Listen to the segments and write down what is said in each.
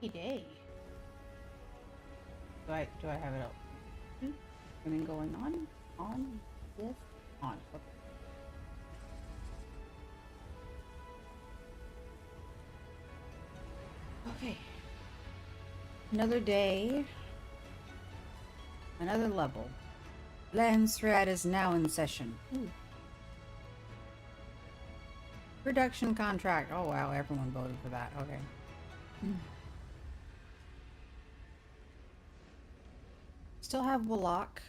Hey day. Do I have it up? Everything going on, yes, on. Okay. Another day, another level. Lens thread is now in session. Ooh. Production contract. Oh wow, everyone voted for that. Okay. Still have Wallach,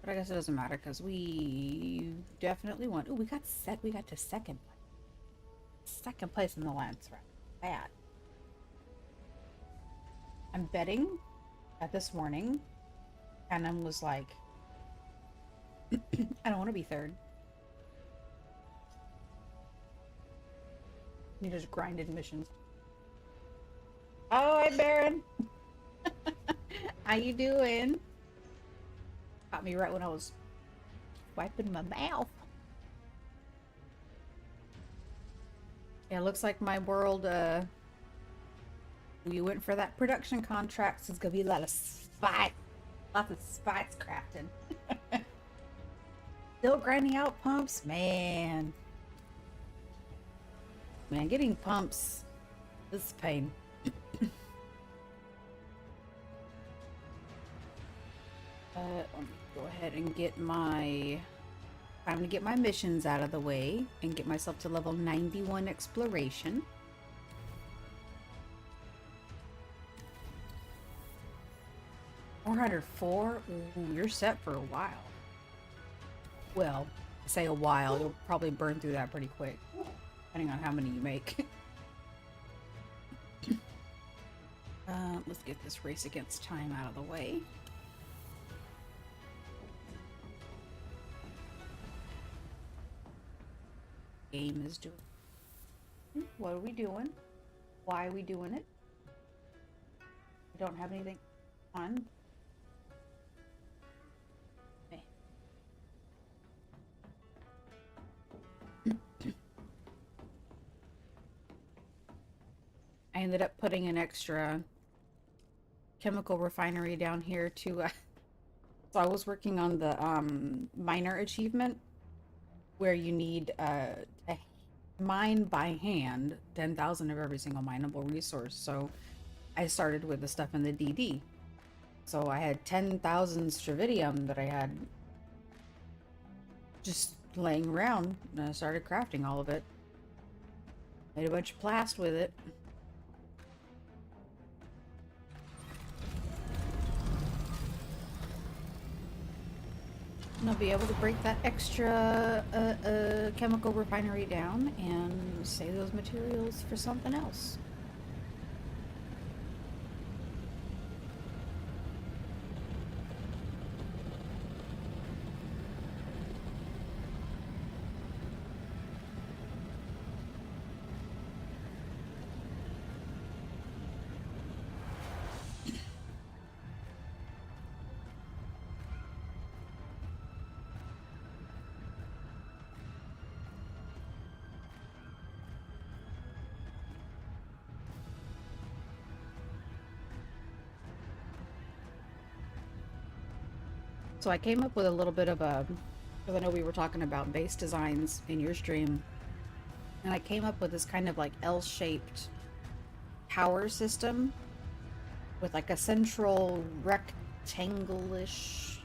but I guess it doesn't matter because we definitely won. Oh, we got to second place in the Lens thread. Bad. I'm betting that this morning, Canem was like, I don't want to be third. You just grinded missions. Oh, hey, Baron. How you doing? Caught me right when I was wiping my mouth. Yeah, it looks like my world, we went for that production contract, so it's gonna be a lot of spice. Lots of spice crafting. Still grinding out pumps? Man, getting pumps, this is pain. Let me go ahead and get my... I'm gonna get my missions out of the way and get myself to level 91 exploration. $404? Ooh, you're set for a while. Well, I say a while, you'll probably burn through that pretty quick, depending on how many you make. Let's get this race against time out of the way. Game is doing. What are we doing? Why are we doing it? I don't have anything on. Okay. I ended up putting an extra chemical refinery down here to so I was working on the miner achievement where you need to mine by hand 10,000 of every single mineable resource. So I started with the stuff in the DD. So I had 10,000 stravidium that I had just laying around, and I started crafting all of it. Made a bunch of plast with it. And I'll be able to break that extra chemical refinery down and save those materials for something else. So I came up with a little bit of a, because I know we were talking about base designs in your stream, and I came up with this kind of like L-shaped power system with like a central rectangle-ish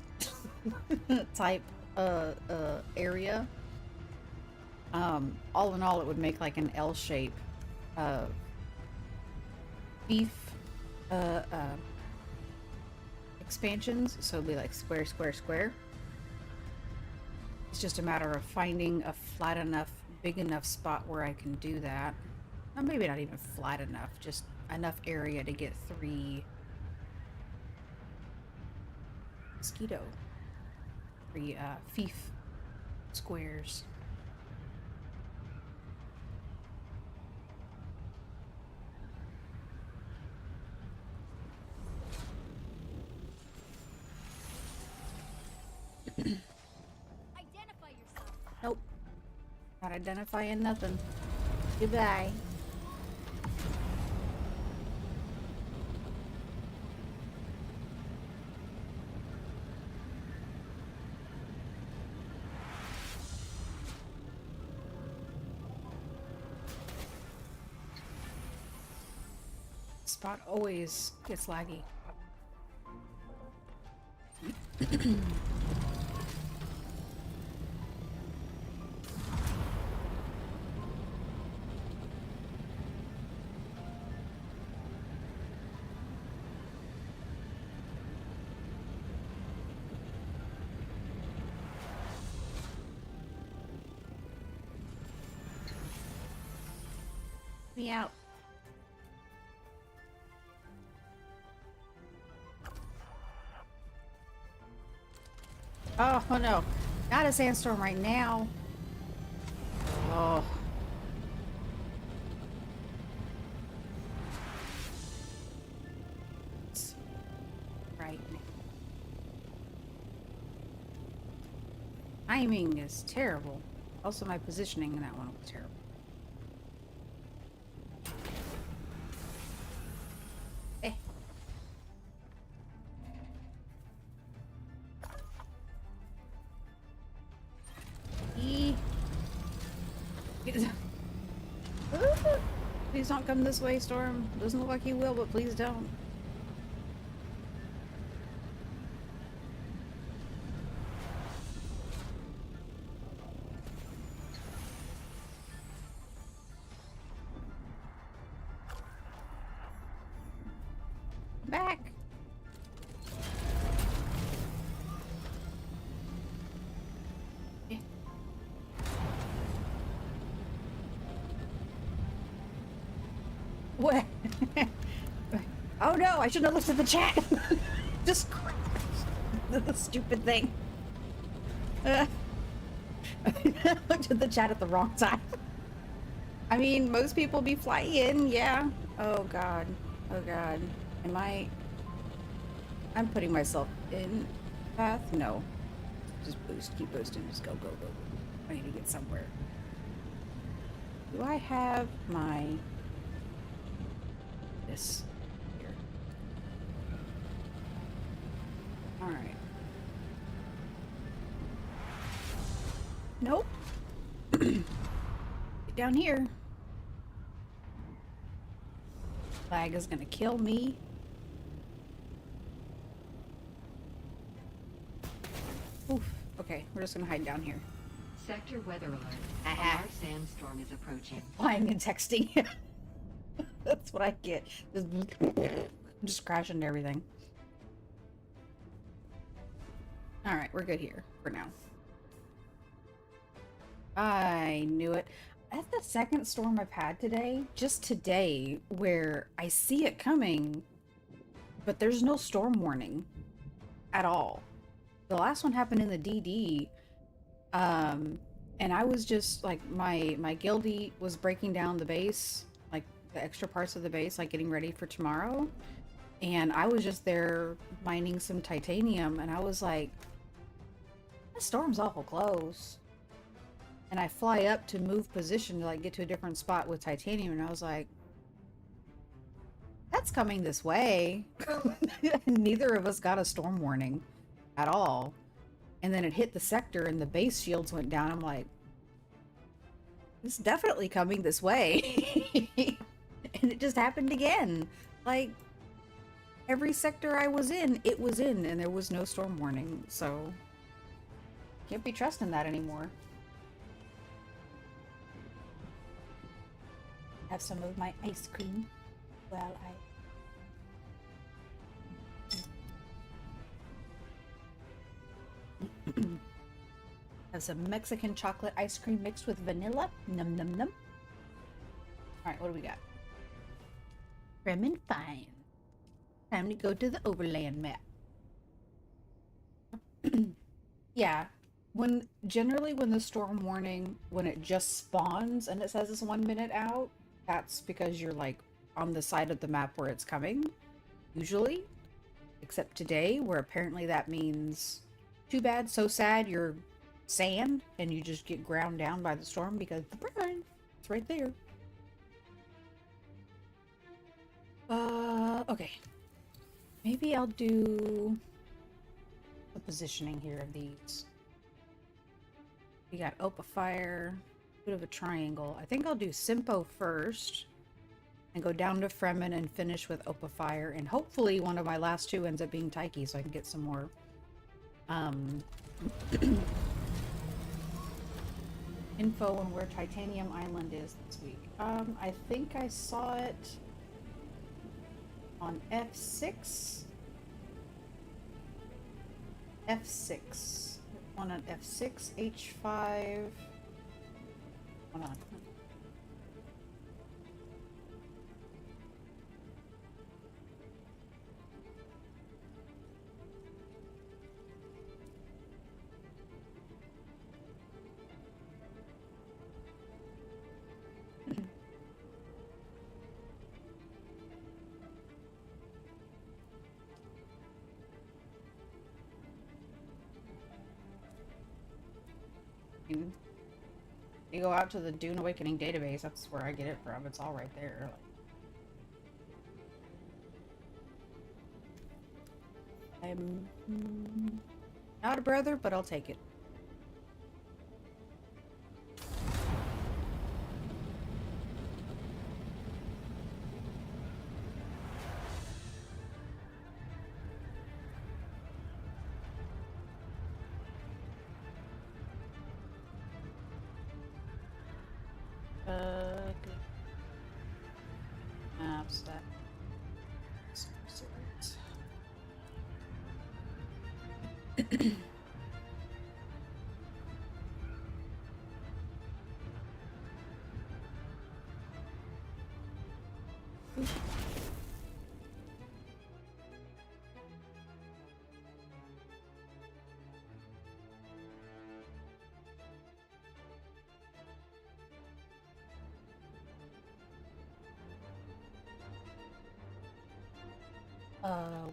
type area. All in all, it would make like an L shape beef expansions, so it'd be like square, square, square. It's just a matter of finding a flat enough, big enough spot where I can do that. Or maybe not even flat enough, just enough area to get 3 mosquito, 3 fief squares. Identify yourself. Nope. Not identifying nothing. Goodbye. Spot always gets laggy. Me out. Oh no. Not a sandstorm right now. Oh. It's right now. Timing is terrible. Also, my positioning in that one was terrible. Eh. E. Please don't come this way, Storm. Doesn't look like you will, but please don't. Back. What? Oh no, I shouldn't have looked at the chat. Just the stupid thing. I looked at the chat at the wrong time. I mean, most people be flying, yeah. Oh god. Oh god. I'm putting myself in path? No. Just boost, keep boosting, just go, go, go. I need to get somewhere. Do I have my... this here? Alright. Nope. Get down here. Lag is gonna kill me. Oof. Okay, we're just gonna hide down here. Sector weather alert. A large sandstorm is approaching. Flying and texting. That's what I get. Just crashing into everything. Alright, we're good here for now. I knew it. That's the second storm I've had today, just today, where I see it coming, but there's no storm warning at all. The last one happened in the DD, and I was just like, my guildie was breaking down the base, like the extra parts of the base, like getting ready for tomorrow, and I was just there mining some titanium, and I was like, the storm's awful close. And I fly up to move position to like get to a different spot with titanium, and I was like, that's coming this way. Neither of us got a storm warning at all. And then it hit the sector and the base shields went down. I'm like, it's definitely coming this way. And it just happened again. Like, every sector I was in, it was in, and there was no storm warning. So, can't be trusting that anymore. Have some of my ice cream while I have some Mexican chocolate ice cream mixed with vanilla. Num num num. Alright, what do we got? Prim and fine. Time to go to the overland map. Yeah. Generally when the storm warning, when it just spawns and it says it's 1 minute out, that's because you're like on the side of the map where it's coming, usually. Except today, where apparently that means too bad, so sad, you're sand and you just get ground down by the storm because it's right there. Okay. Maybe I'll do the positioning here of these. We got Opa Fire, bit of a triangle. I think I'll do Simpo first and go down to Fremen and finish with Opa Fire. And hopefully one of my last two ends up being Taiki, so I can get some more info on where Titanium Island is this week. I think I saw it on F6. F6. One on F6, H5. Hold on. You go out to the Dune Awakening database, that's where I get it from. It's all right there. I'm not a brother, but I'll take it. Good. Maps that.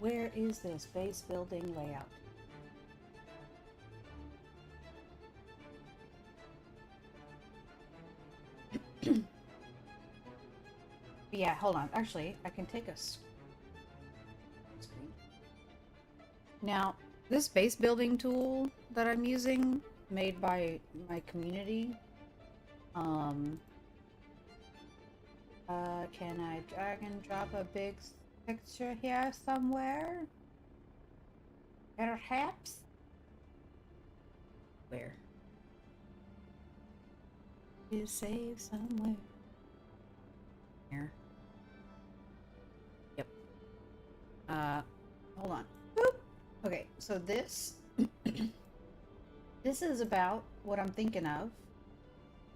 Where is this base building layout? Yeah, hold on. Actually, I can take a screen. Now, this base building tool that I'm using, made by my community, can I drag and drop a big picture here somewhere? Perhaps? Where? You save somewhere. Here. Yep. Hold on. Boop. Okay, so this this is about what I'm thinking of.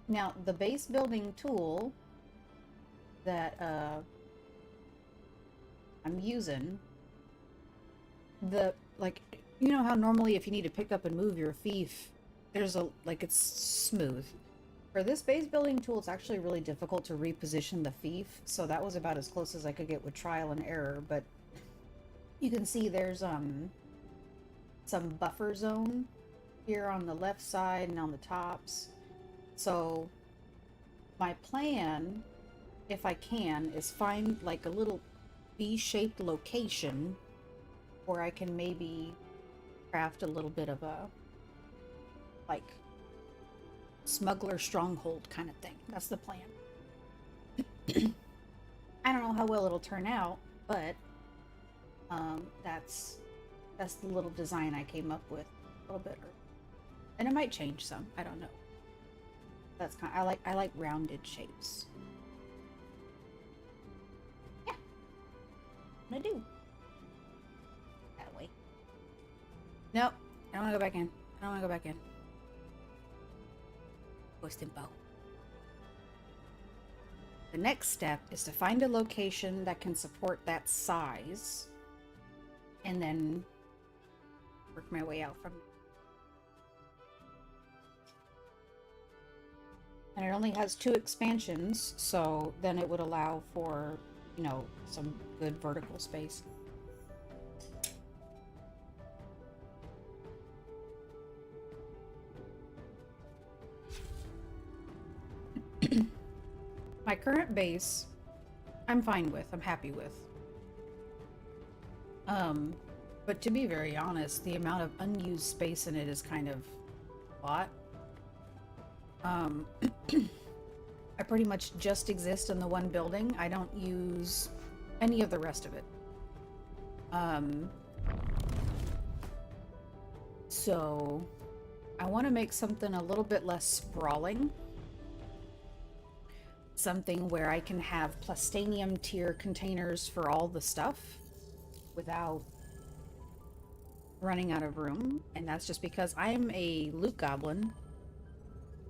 Now, the base building tool that I'm using, you know how normally if you need to pick up and move your fief, there's it's smooth. For this base building tool, it's actually really difficult to reposition the fief, so that was about as close as I could get with trial and error, but you can see there's some buffer zone here on the left side and on the tops. So my plan, if I can, is find like a little V-shaped location where I can maybe craft a little bit of a smuggler stronghold kind of thing. That's the plan. I don't know how well it'll turn out, but that's the little design I came up with a little bit early. And it might change some. I don't know. That's kind of, I like rounded shapes. Yeah. I'm gonna do that way. Nope. I don't want to go back in. I don't want to go back in. Ghost info. The next step is to find a location that can support that size, and then work my way out from there. And it only has 2 expansions, so then it would allow for, you know, some good vertical space. My current base, I'm fine with, I'm happy with. But to be very honest, the amount of unused space in it is kind of a lot. I I pretty much just exist in the one building. I don't use any of the rest of it. So I want to make something a little bit less sprawling. Something where I can have plastanium tier containers for all the stuff without running out of room. And that's just because I'm a loot goblin.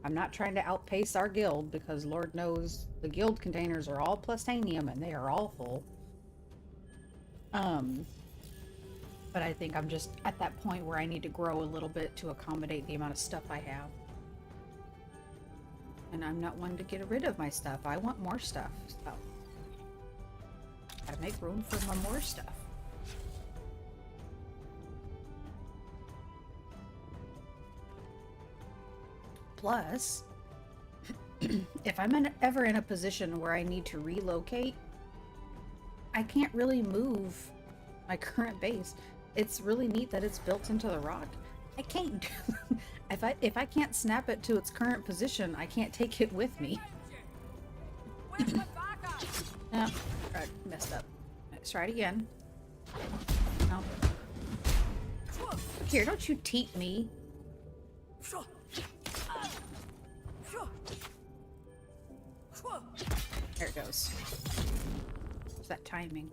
I'm not trying to outpace our guild because Lord knows the guild containers are all plastanium and they are all full. But I think I'm just at that point where I need to grow a little bit to accommodate the amount of stuff I have. And I'm not one to get rid of my stuff. I want more stuff. So gotta make room for more stuff. Plus, if I'm ever in a position where I need to relocate, I can't really move my current base. It's really neat that it's built into the rock. I can't do if I can't snap it to its current position, I can't take it with me. Oh, I messed up. Let's try it again. No. Here, don't you teat me. There it goes. What's that timing?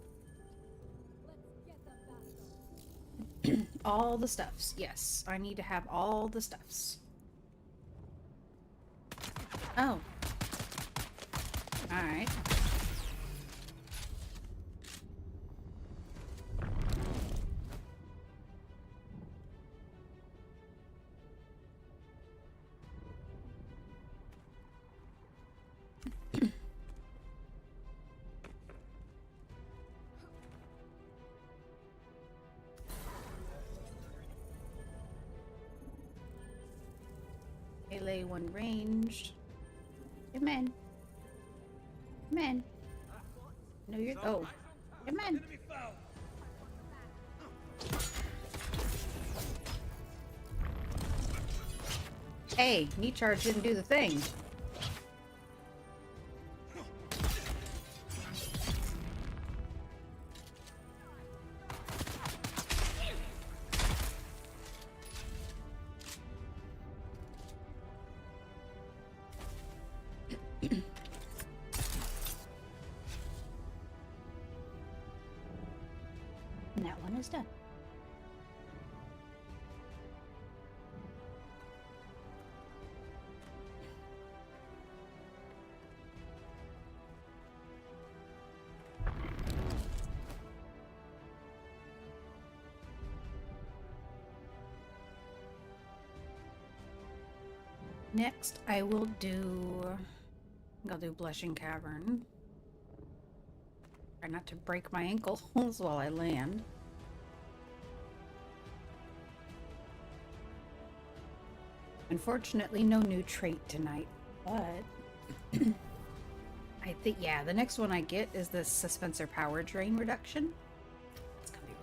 All the stuffs. Yes, I need to have all the stuffs. Oh. Alright. Melee one ranged. Come in. Come in. No, you're. Oh. Come in. Hey, knee charge didn't do the thing. And that one is done. Next, I will do... I'll do Blushing Cavern. Try not to break my ankles while I land. Unfortunately, no new trait tonight, but... I think, yeah, the next one I get is the Suspensor Power Drain Reduction. It's gonna be...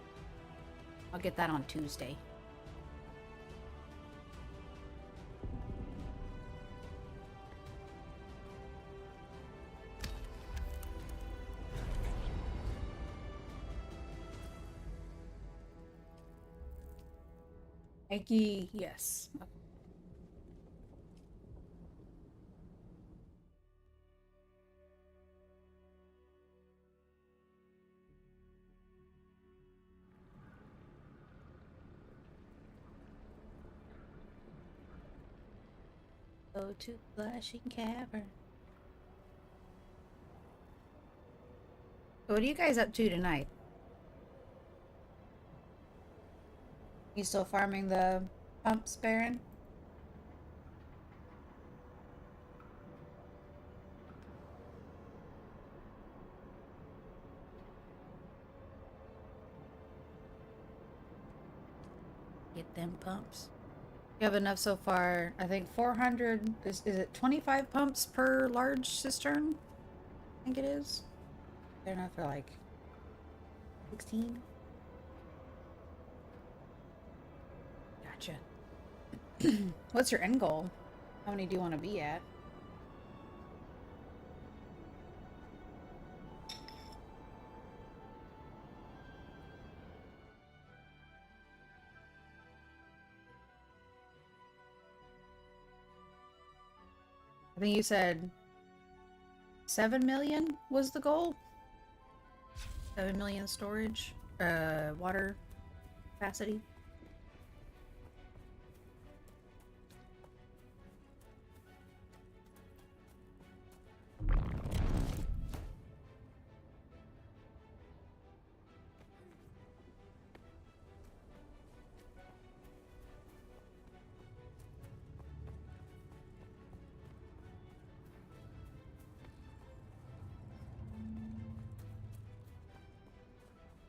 I'll get that on Tuesday. Eggy, yes. Okay. Go to Blushing Cavern. What are you guys up to tonight? You still farming the pumps, Baron? Get them pumps. You have enough so far. I think 400. Is it 25 pumps per large cistern? I think it is. They're enough for like 16. Gotcha. What's your end goal? How many do you want to be at? think you said 7 million was the goal? 7 million storage, water capacity.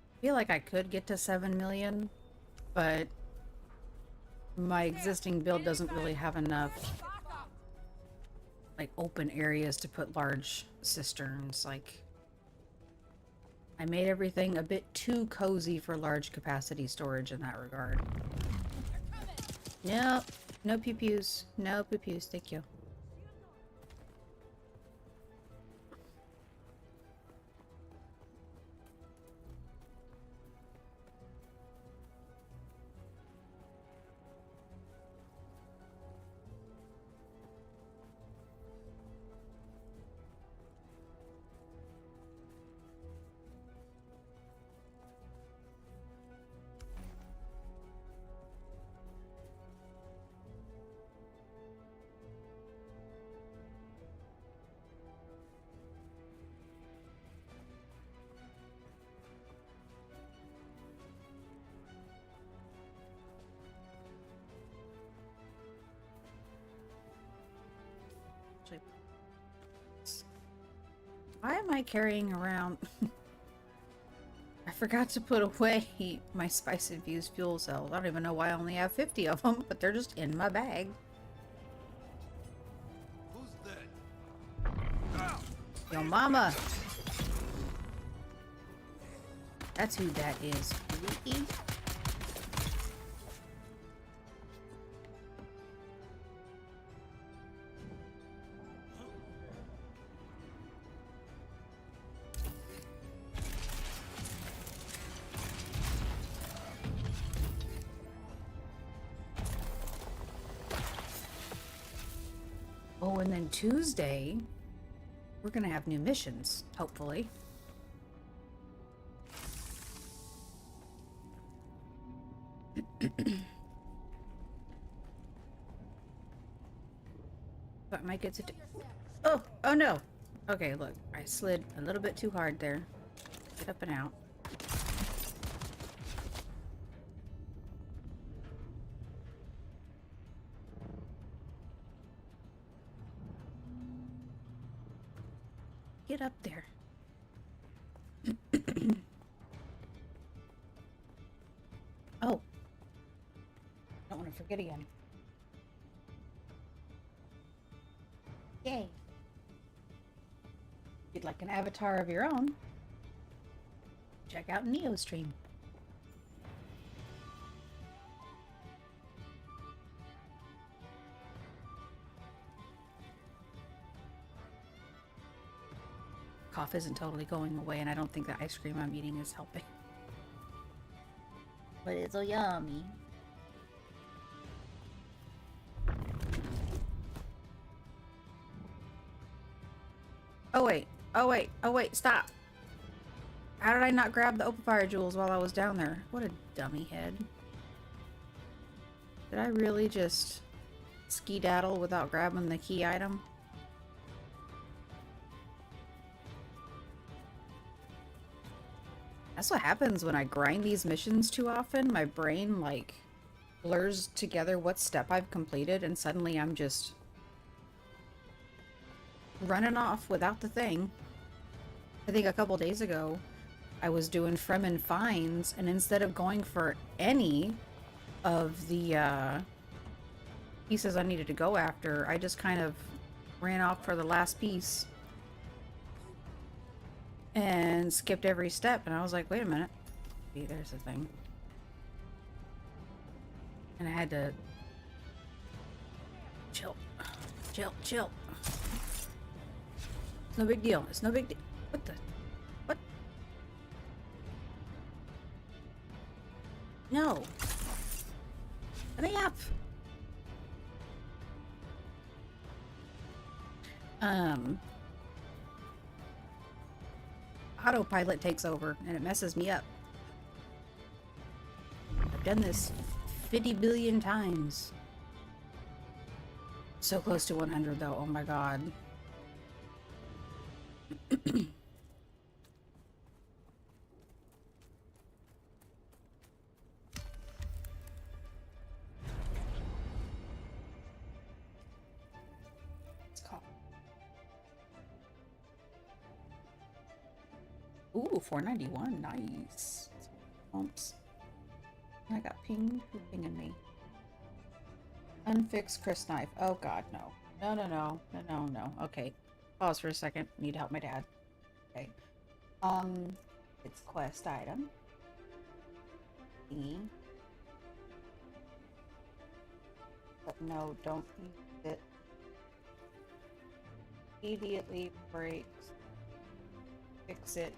I feel like I could get to 7 million, but my existing build doesn't really have enough like open areas to put large cisterns. Like, I made everything a bit too cozy for large capacity storage in that regard. Nope, no pew-pews, no pew-pews, thank you. Why am I carrying around... I forgot to put away my spice-infused fuel cells. I don't even know why I only have 50 of them, but they're just in my bag. Who's that? Yo, mama! That's who that is. Freaky. Oh, and then Tuesday, we're gonna have new missions, hopefully. But might get to do. Oh no! Okay, look, I slid a little bit too hard there. Get up and out. Get up there. Oh. Don't want to forget again. Yay. If you'd like an avatar of your own, check out NeoStream. Cough isn't totally going away, and I don't think the ice cream I'm eating is helping. But it's so yummy. Oh wait, oh wait, oh wait, stop! How did I not grab the open fire jewels while I was down there? What a dummy head. Did I really just skedaddle without grabbing the key item? That's what happens when I grind these missions too often. My brain, like, blurs together what step I've completed, and suddenly I'm just running off without the thing. I think a couple days ago, I was doing Fremen finds, and instead of going for any of the pieces I needed to go after, I just kind of ran off for the last piece and skipped every step, and I was like, wait a minute. See, there's the thing. And I had to chill. Chill, chill. It's no big deal. It's no big deal. What the? What? No. Let me up. um, autopilot takes over and it messes me up. I've done this 50 billion times. So close to 100 though, oh my god. It's called. Ooh, 491, nice. Bumps. I got pinged. Who's pinging me? Unfixed Chris knife. Oh god, no. No. Okay. Pause for a second. Need to help my dad. Okay. It's quest item. Thingy. But no, don't use it. Immediately breaks. Fix it.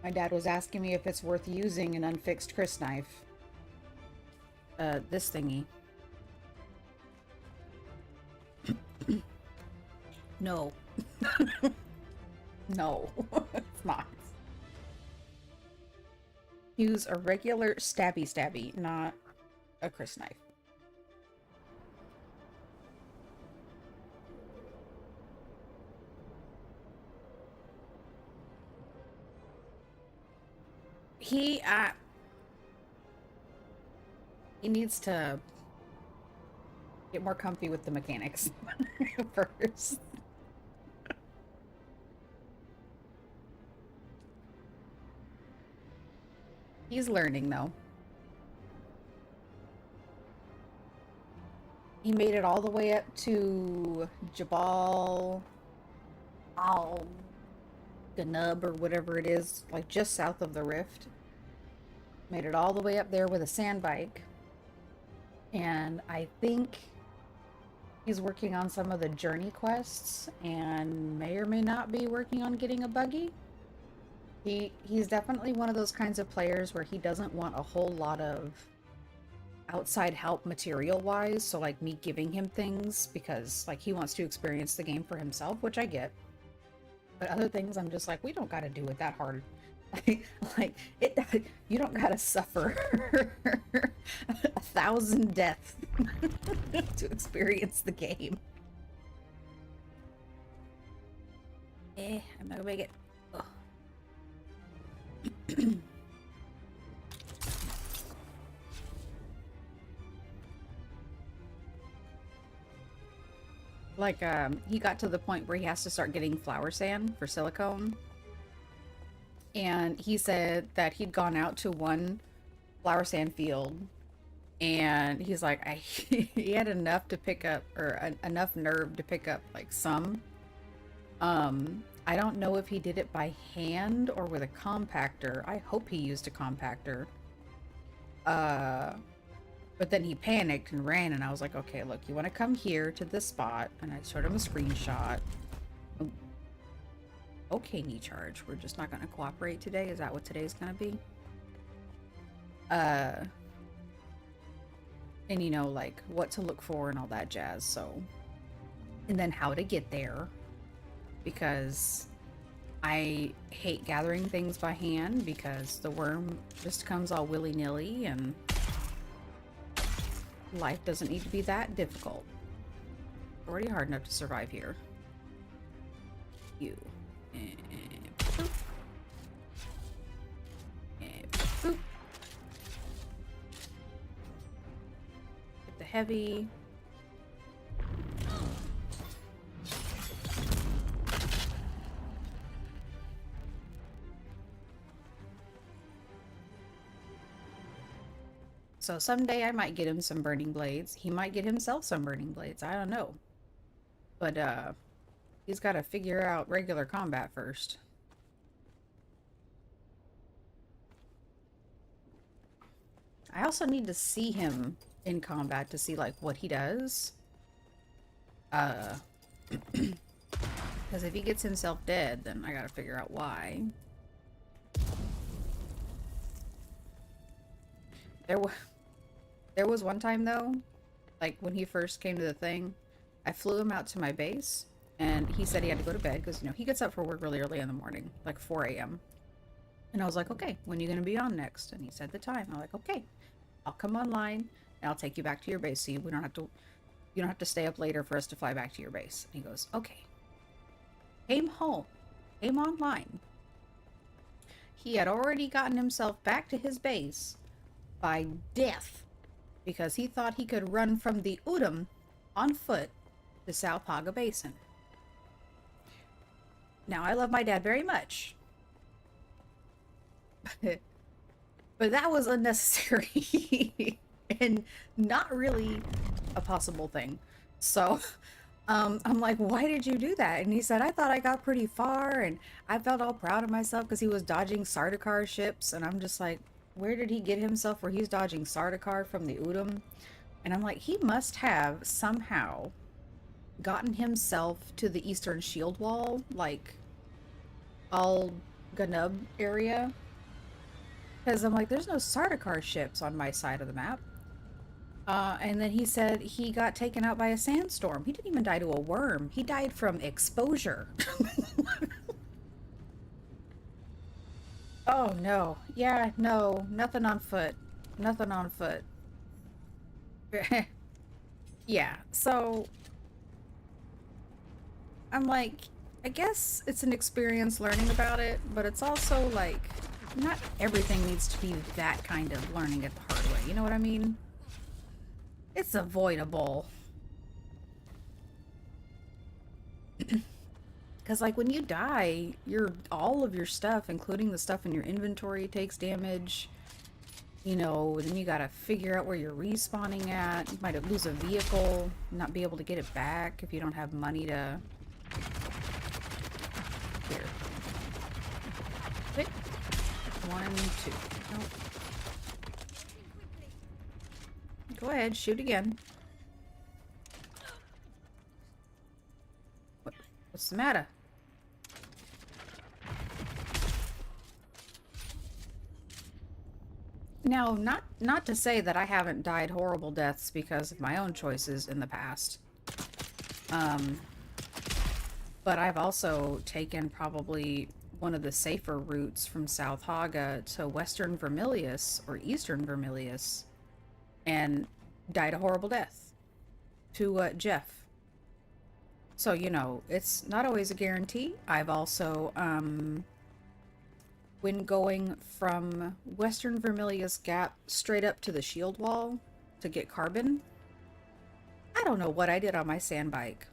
My dad was asking me if it's worth using an unfixed Chris knife. This thingy. No. No, it's not. Use a regular stabby, not a Chris knife. He needs to get more comfy with the mechanics first. He's learning though. He made it all the way up to Jabal Al Ganub or whatever it is, like just south of the rift. Made it all the way up there with a sand bike. And I think he's working on some of the journey quests and may or may not be working on getting a buggy. He's definitely one of those kinds of players where he doesn't want a whole lot of outside help material-wise, so like me giving him things because like he wants to experience the game for himself, which I get. But other things I'm just like, we don't gotta do it that hard. Like you don't gotta suffer 1,000 deaths to experience the game. I'm not gonna make it. Like, he got to the point where he has to start getting flower sand for silicone. And he said that he'd gone out to one flower sand field and he's like, he had enough to pick up, or enough nerve to pick up like some. I don't know if he did it by hand or with a compactor. I hope he used a compactor. But then he panicked and ran, and I was like, okay, look, you want to come here to this spot, and I showed him a screenshot. Okay, knee charge. We're just not going to cooperate today. Is that what today's going to be? And you know, like what to look for and all that jazz. So, and then how to get there, because I hate gathering things by hand because the worm just comes all willy-nilly and life doesn't need to be that difficult. Already hard enough to survive here. You. And boop. And boop. Get the heavy. So someday I might get him some burning blades. He might get himself some burning blades. I don't know. But he's got to figure out regular combat first. I also need to see him in combat to see like what he does. Because if he gets himself dead, then I gotta figure out why. There was one time though, like when he first came to the thing, I flew him out to my base, and he said he had to go to bed because, you know, he gets up for work really early in the morning, like 4 a.m. And I was like, okay, when are you gonna be on next? And he said the time. I'm like, okay, I'll come online and I'll take you back to your base, so you don't have to stay up later for us to fly back to your base. And he goes, okay. Came home, came online. He had already gotten himself back to his base by death because he thought he could run from the Udom on foot to South Haga Basin. Now, I love my dad very much, but that was unnecessary and not really a possible thing. So I'm like, why did you do that? And he said, I thought I got pretty far, and I felt all proud of myself because he was dodging Sardaukar ships. And I'm just like, where did he get himself where he's dodging Sardaukar from the Udom? And I'm like, he must have somehow gotten himself to the Eastern Shield Wall, like Al Ganub area. Because I'm like, there's no Sardaukar ships on my side of the map. And then he said he got taken out by a sandstorm. He didn't even die to a worm. He died from exposure. Oh, no. Yeah, no. Nothing on foot. Nothing on foot. Yeah, so I'm like, I guess it's an experience learning about it, but it's also like, not everything needs to be that kind of learning it the hard way. You know what I mean? It's avoidable. Because, like, when you die, all of your stuff, including the stuff in your inventory, takes damage. You know, then you gotta figure out where you're respawning at. You might lose a vehicle, not be able to get it back if you don't have money to... Here. Wait. 1, 2. Nope. Go ahead, shoot again. What's the matter? Now, not to say that I haven't died horrible deaths because of my own choices in the past. But I've also taken probably one of the safer routes from South Haga to Western Vermilius or Eastern Vermilius and died a horrible death to Jeff. So, you know, it's not always a guarantee. I've also, when going from Western Vermilius Gap straight up to the shield wall to get carbon, I don't know what I did on my sand bike.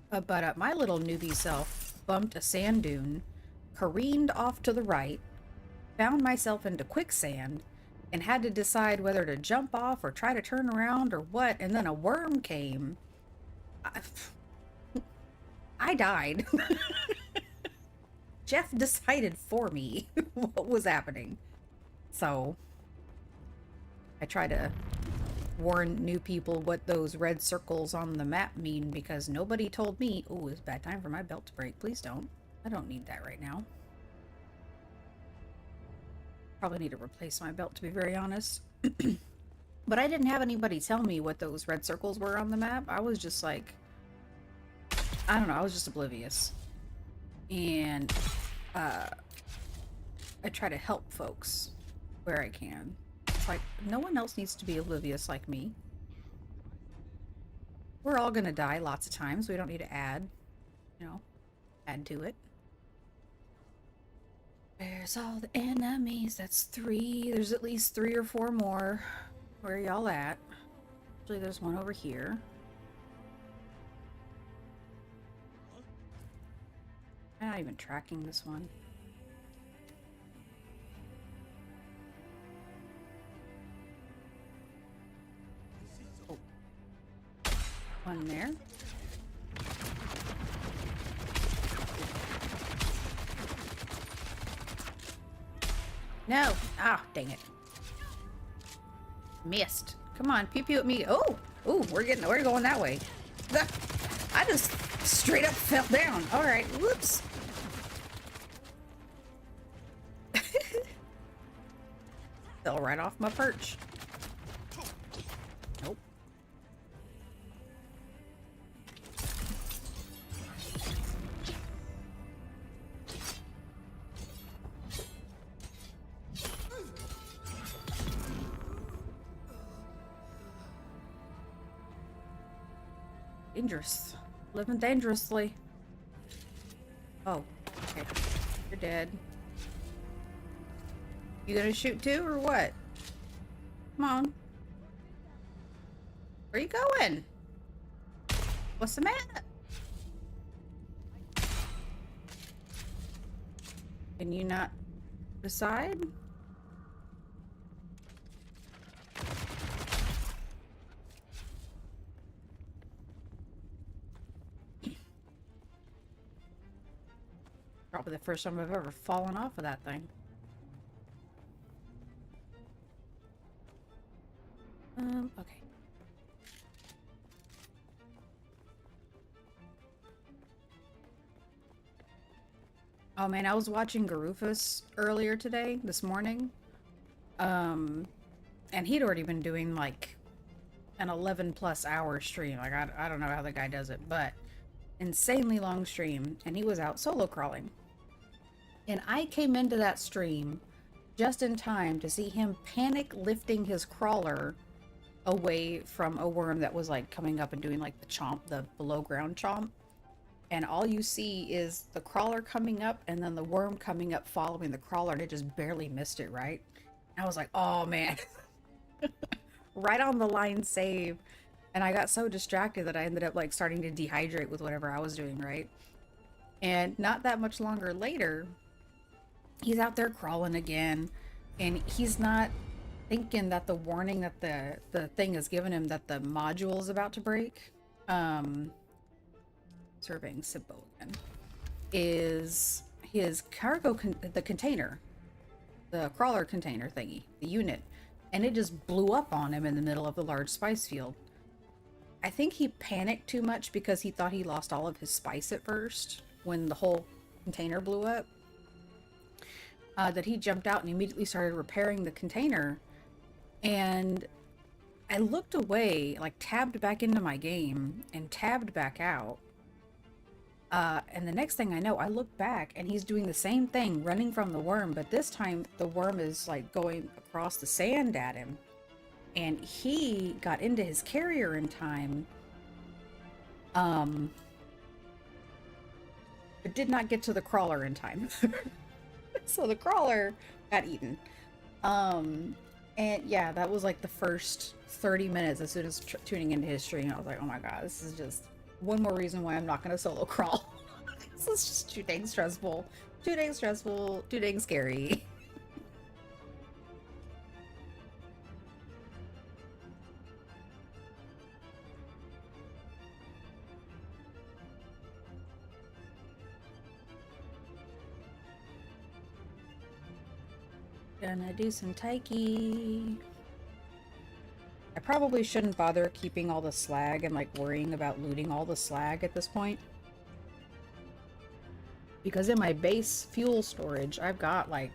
But my little newbie self bumped a sand dune, careened off to the right, found myself into quicksand, and had to decide whether to jump off or try to turn around or what, and then a worm came. I died. Jeff decided for me what was happening. So, I try to warn new people what those red circles on the map mean because nobody told me, oh, it's a bad time for my belt to break. Please don't. I don't need that right now. Probably need to replace my belt, to be very honest. But I didn't have anybody tell me what those red circles were on the map. I was just like, I don't know, I was just oblivious. And I try to help folks where I can. It's like, no one else needs to be oblivious like me. We're all gonna die lots of times. We don't need to add, you know, add to it. There's all the enemies. That's 3. There's at least 3 or 4 more. Where are y'all at? Actually, there's one over here. I'm not even tracking this one. One there. No! Ah, dang it. Missed. Come on, pew pew at me. Oh! Oh, we're going that way. I just straight up fell down. Alright, whoops. Fell right off my perch. Nope. Dangerous. Living dangerously. Oh, okay. You're dead. You gonna shoot too, or what? Come on. Where you going? What's the matter? Can you not decide? Probably the first time I've ever fallen off of that thing. Okay. Oh man, I was watching Garufus earlier today, this morning. And he'd already been doing like an 11+ hour stream. Like, I don't know how the guy does it, but insanely long stream. And he was out solo crawling. And I came into that stream just in time to see him panic lifting his crawler away from a worm that was like coming up and doing like the chomp, the below ground chomp. And all you see is the crawler coming up and then the worm coming up following the crawler, and it just barely missed it, right? And I was like, oh man. Right on the line save. And I got so distracted that I ended up like starting to dehydrate with whatever I was doing, right? And not that much longer later, he's out there crawling again, and he's not thinking that the warning that the thing has given him that the module is about to break, surveying Simpo again, is his cargo the container, the crawler container thingy, the unit, and it just blew up on him in the middle of the large spice field. I think he panicked too much because he thought he lost all of his spice at first when the whole container blew up. That he jumped out and immediately started repairing the container. And I looked away, like tabbed back into my game and tabbed back out. And the next thing I know, I look back and he's doing the same thing, running from the worm, but this time the worm is like going across the sand at him. And he got into his carrier in time, but did not get to the crawler in time. So the crawler got eaten. And yeah, that was like the first 30 minutes as soon as tuning into his stream. I was like, oh my god, this is just one more reason why I'm not going to solo crawl. This is just too dang stressful. Too dang stressful. Too dang scary. Gonna do some taiki. I probably shouldn't bother keeping all the slag and like worrying about looting all the slag at this point. Because in my base fuel storage, I've got like,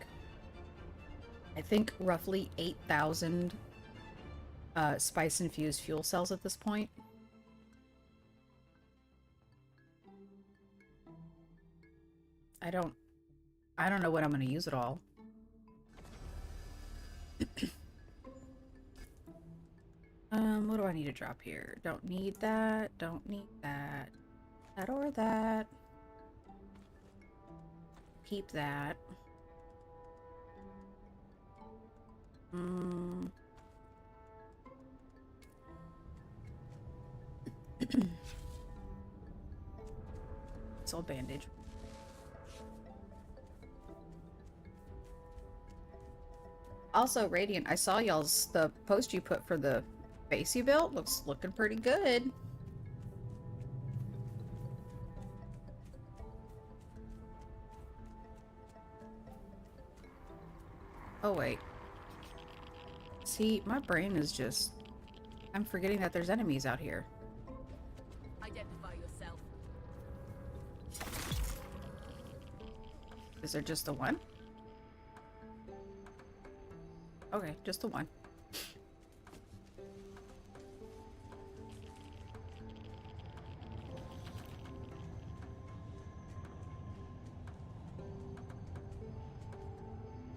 I think roughly 8,000 spice infused fuel cells at this point. I don't know when I'm gonna use it all. What do I need to drop here? Don't need that. Don't need that. That or that. Keep that. It's all bandage. Also, Radiant, I saw the post you put for the base you built. Looking pretty good. Oh, wait. See, my brain is just... I'm forgetting that there's enemies out here. Identify yourself. Is there just the one? Okay, just the one.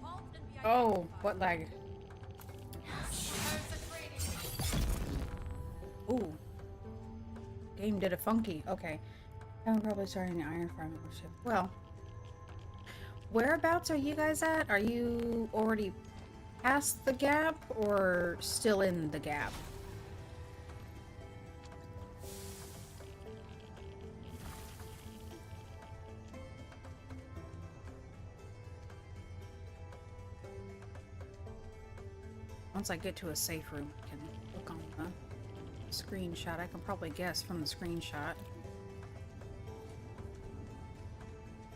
Halt and be Oh, identified. what lag? Ooh. Game did a funky. Okay. I'm probably starting the iron farming ship. Well, whereabouts are you guys at? Are you already past the gap or still in the gap? Once I get to a safe room, I can look on the screenshot. I can probably guess from the screenshot.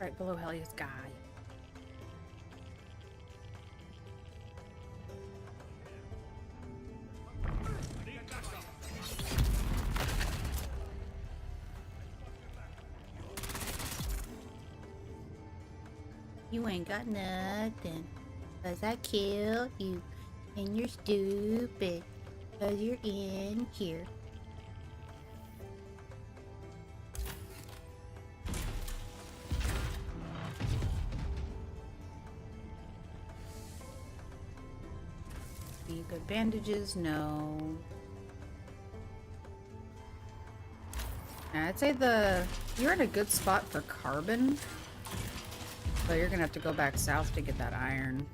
Right below Helia's guy. You ain't got nothing. 'Cause I killed you. And you're stupid. 'Cause you're in here. Any good bandages? No. I'd say you're in a good spot for carbon. But you're gonna have to go back south to get that iron.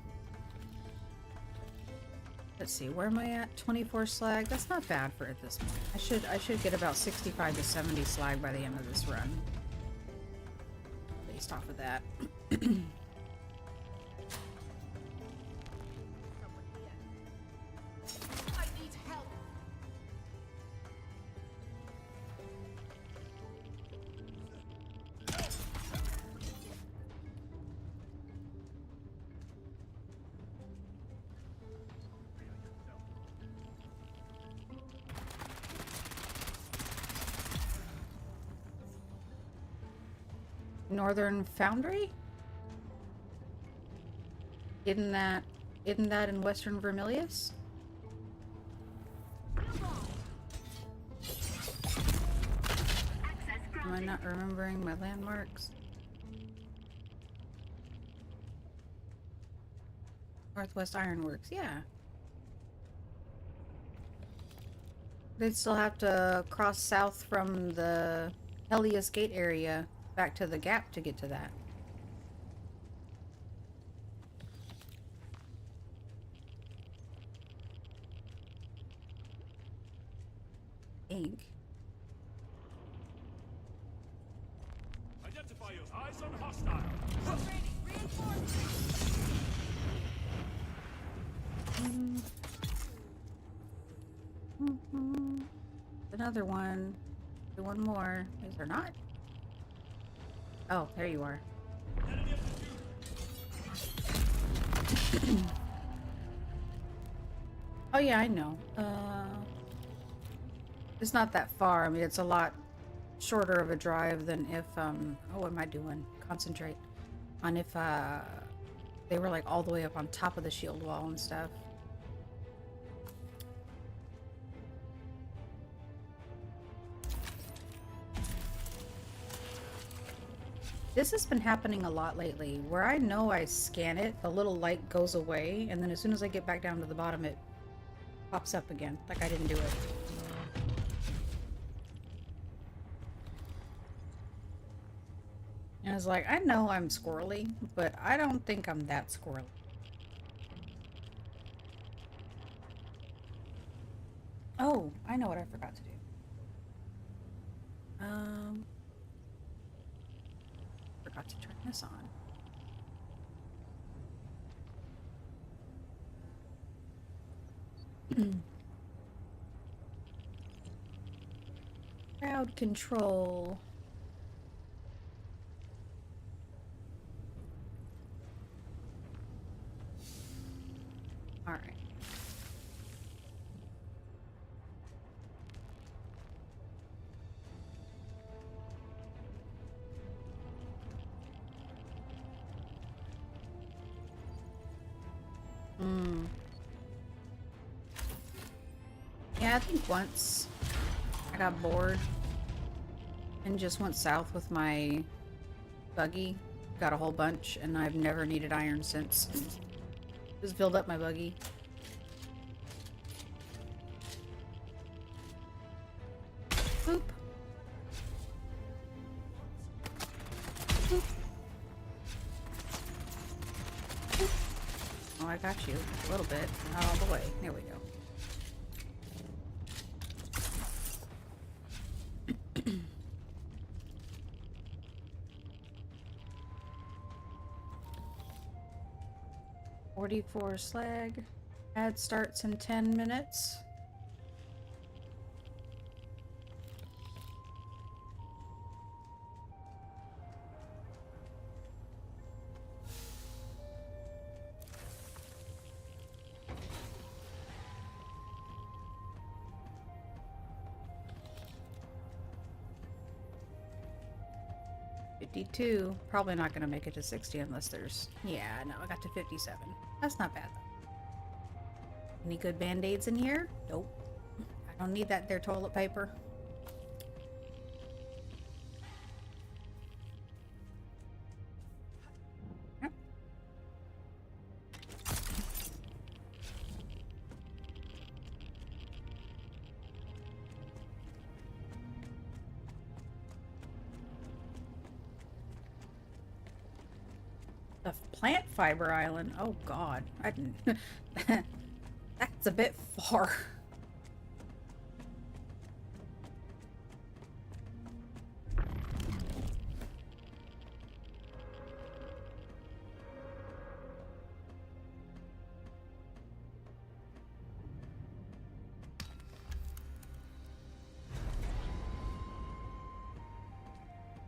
Let's see, where am I at? 24 slag? That's not bad for at this point. I should get about 65 to 70 slag by the end of this run. Based off of that. I need help. Northern Foundry? Isn't that in Western Vermilius? Am I not remembering my landmarks? Northwest Ironworks, yeah. They'd still have to cross south from the Helios Gate area back to the gap to get to that. Ink. Identify your eyes on hostile. Training reinforced. Another one. One more. Is there not? Oh, there you are. Oh yeah, I know. It's not that far. I mean, it's a lot shorter of a drive than if, oh, what am I doing? Concentrate on if, they were like all the way up on top of the shield wall and stuff. This has been happening a lot lately, where I know I scan it, the little light goes away, and then as soon as I get back down to the bottom, it pops up again, like I didn't do it. And I was like, I know I'm squirrely, but I don't think I'm that squirrely. Oh, I know what I forgot to do. Forgot to turn this on. Crowd control. Yeah, I think once I got bored and just went south with my buggy. Got a whole bunch, and I've never needed iron since. Just filled up my buggy. Boop. Boop. Boop. Oh, I got you. A little bit. Not all the way. There we go. 44 slag. Ad starts in 10 minutes. $52. Probably not gonna make it to 60 unless there's... Yeah, no, I got to 57. That's not bad though. Any good band-aids in here? Nope. I don't need that there toilet paper. Yep. The plant fiber island? Oh god. I didn't... That's a bit far.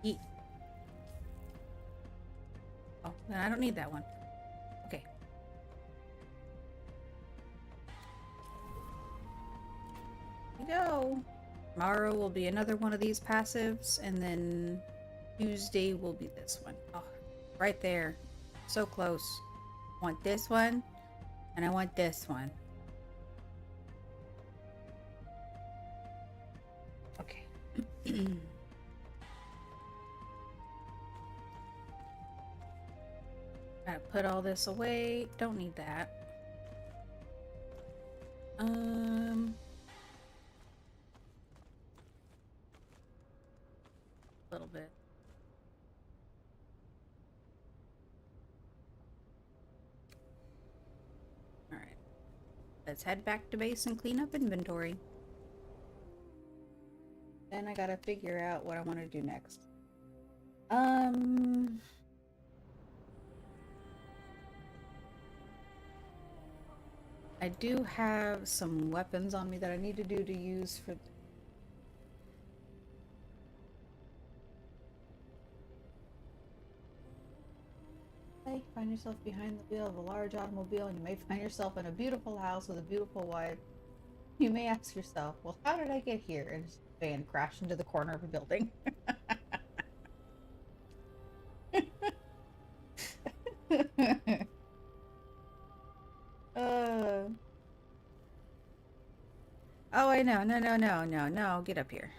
Eat. Oh, then I don't need that one. Okay. Here we go. Tomorrow will be another one of these passives, and then Tuesday will be this one. Oh, right there. So close. I want this one, and I want this one. Okay. Gotta put all this away. Don't need that. A little bit. All right. Let's head back to base and clean up inventory. Then I gotta figure out what I want to do next. I do have some weapons on me that I need to use for... Hey, find yourself behind the wheel of a large automobile, and you may find yourself in a beautiful house with a beautiful wife. You may ask yourself, well, how did I get here? And just van crash into the corner of a building. Oh, I know. No. Get up here.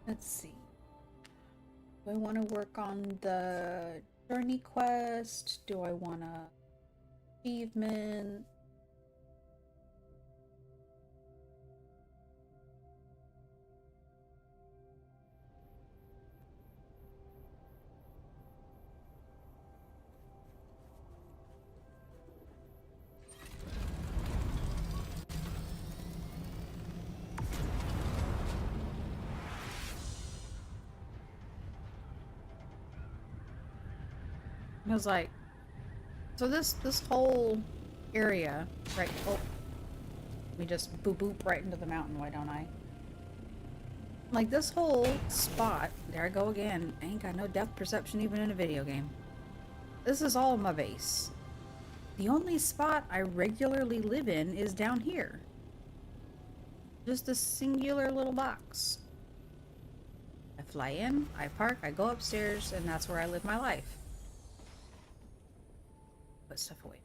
Let's see. Do I want to work on the journey quest? Do I want to achievement? I was like, so this whole area, right? Oh, we just boop right into the mountain. Why don't I? Like this whole spot. There I go again. I ain't got no depth perception even in a video game. This is all my base. The only spot I regularly live in is down here. Just a singular little box. fly in, I park, I go upstairs, and that's where I live my life. Put stuff away.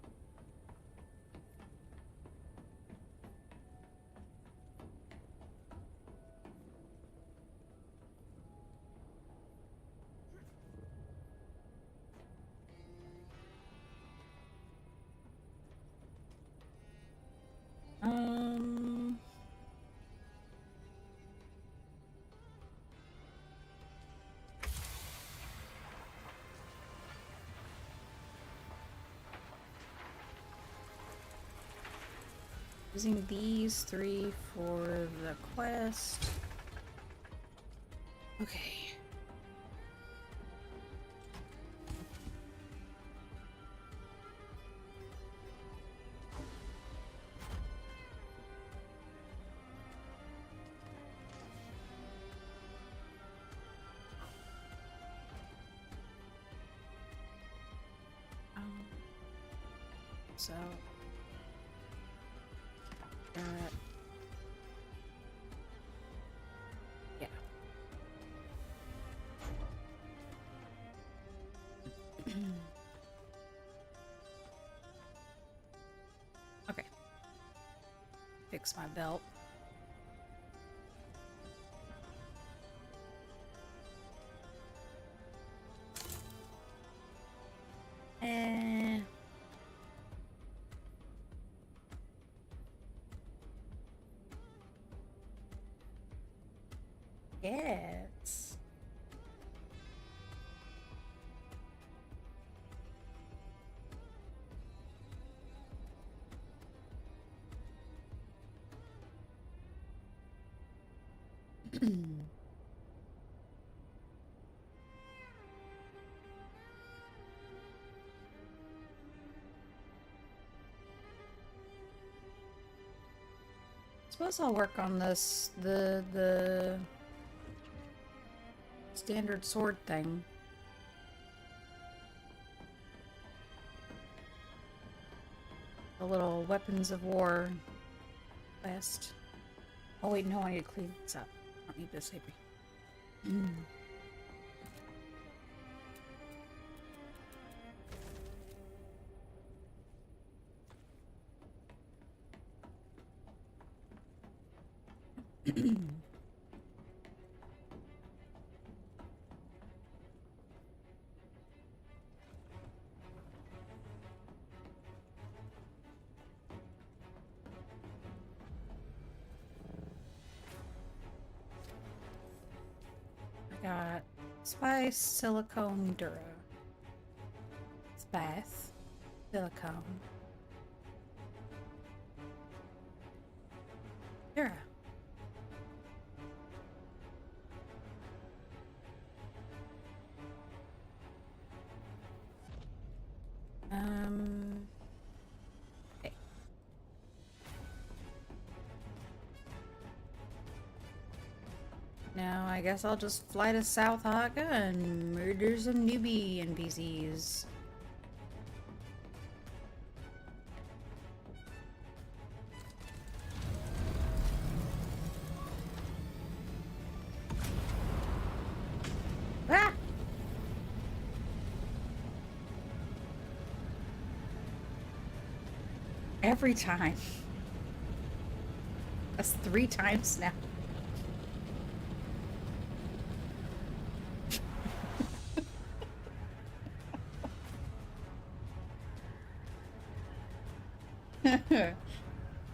Using these 3 for the quest. Okay. So yeah. Okay. Fix my belt. And yes. Suppose I'll work on this the standard sword thing. The little weapons of war quest. Oh wait, no, I need to clean this up. I don't need this AP. Got spice, silicone, dura. Spice, silicone, dura. Okay. Now I guess I'll just fly to South Haka and murder some newbie NPCs. Ah! Every time. That's 3 times now.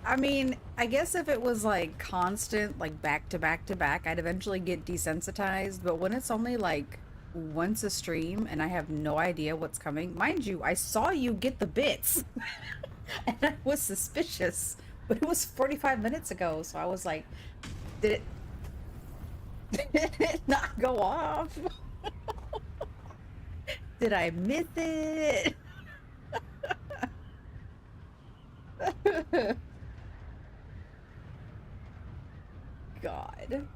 I mean, I guess if it was like constant, like back to back to back, I'd eventually get desensitized. But when it's only like once a stream and I have no idea what's coming, mind you, I saw you get the bits and I was suspicious, but it was 45 minutes ago. So I was like, did it not go off? Did I miss it? God.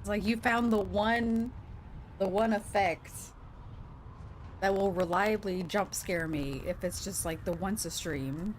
It's like you found the one effect that will reliably jump scare me if it's just like the once a stream.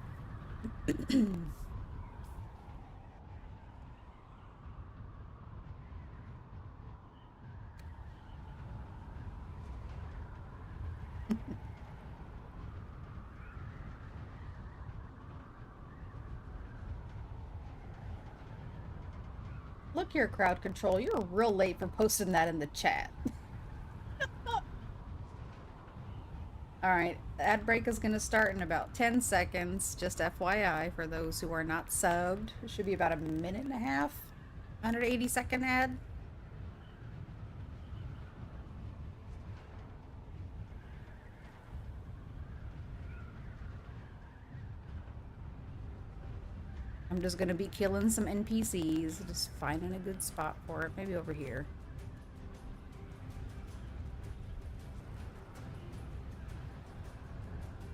Look here, crowd control. You're real late for posting that in the chat. Alright, ad break is going to start in about 10 seconds. Just FYI for those who are not subbed. It should be about a minute and a half. 180-second ad. I'm just going to be killing some NPCs. Just finding a good spot for it. Maybe over here.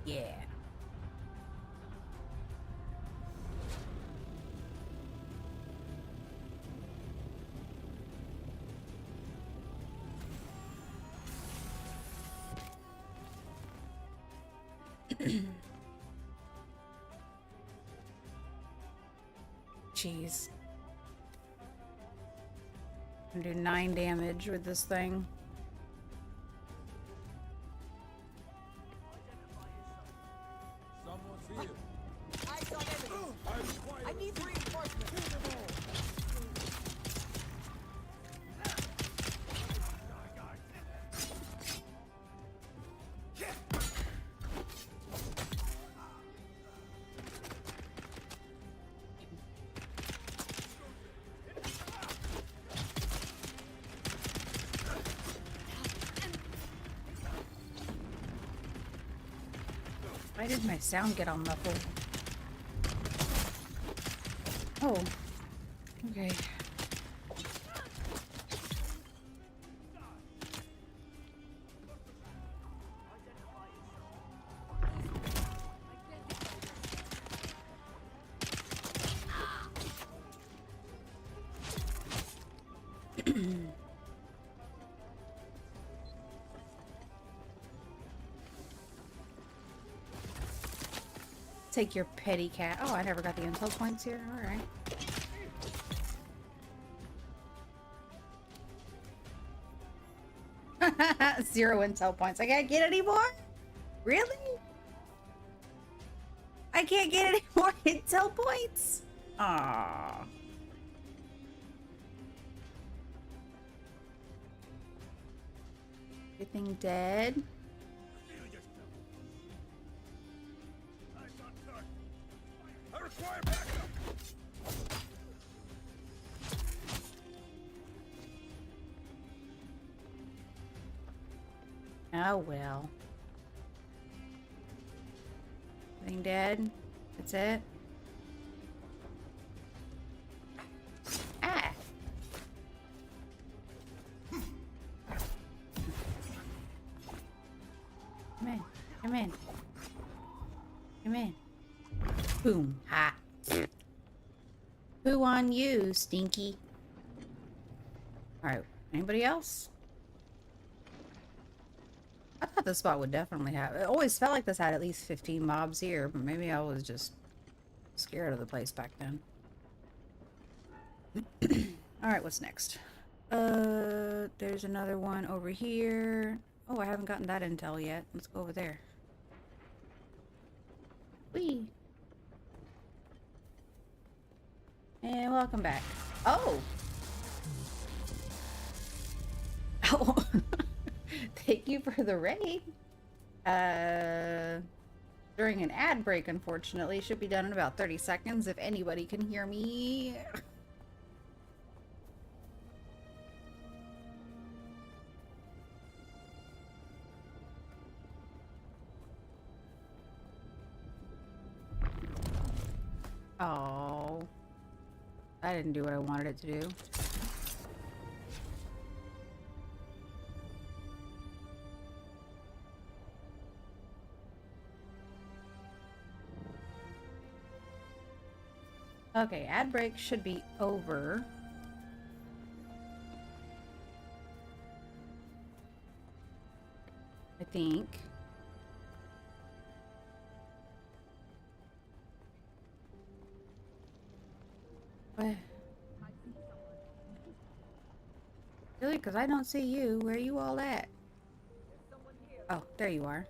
Yeah. Jeez. I'm gonna do 9 damage with this thing. Someone's here. Eyes on enemy. I need reinforcements. Why did my sound get all muffled? Oh. Okay. Take your petty cat. Oh, I never got the intel points here. Alright. 0 intel points. I can't get any more? Really? I can't get any more intel points? Aww. Everything dead? I require backup. Oh well. Everything dead? That's it? Ah! Come in. Come in. Come in. Boom. Ha. Who on you, Stinky? Alright. Anybody else? I thought this spot would definitely have... It always felt like this had at least 15 mobs here, but maybe I was just scared of the place back then. Alright, what's next? There's another one over here. Oh, I haven't gotten that intel yet. Let's go over there. Whee! And welcome back. Oh! Oh! Thank you for the raid. During an ad break, unfortunately. Should be done in about 30 seconds if anybody can hear me. Oh. I didn't do what I wanted it to do. Okay, ad break should be over. I think. What? Really? Because I don't see you. Where are you all at? Oh, there you are.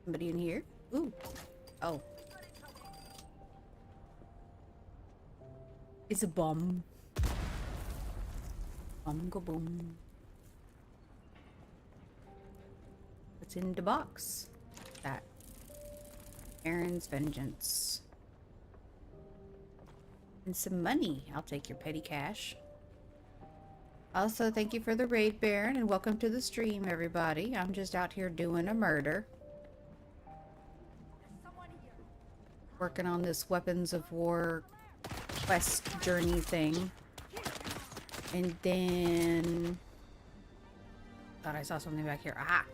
Somebody in here? Ooh. Oh. It's a bomb. Boom. What's in the box? That. Aaron's Vengeance. And some money. I'll take your petty cash. Also, thank you for the raid, Baron, and welcome to the stream, everybody. I'm just out here doing a murder. Working on this Weapons of War quest journey thing. And then... Thought I saw something back here. Aha!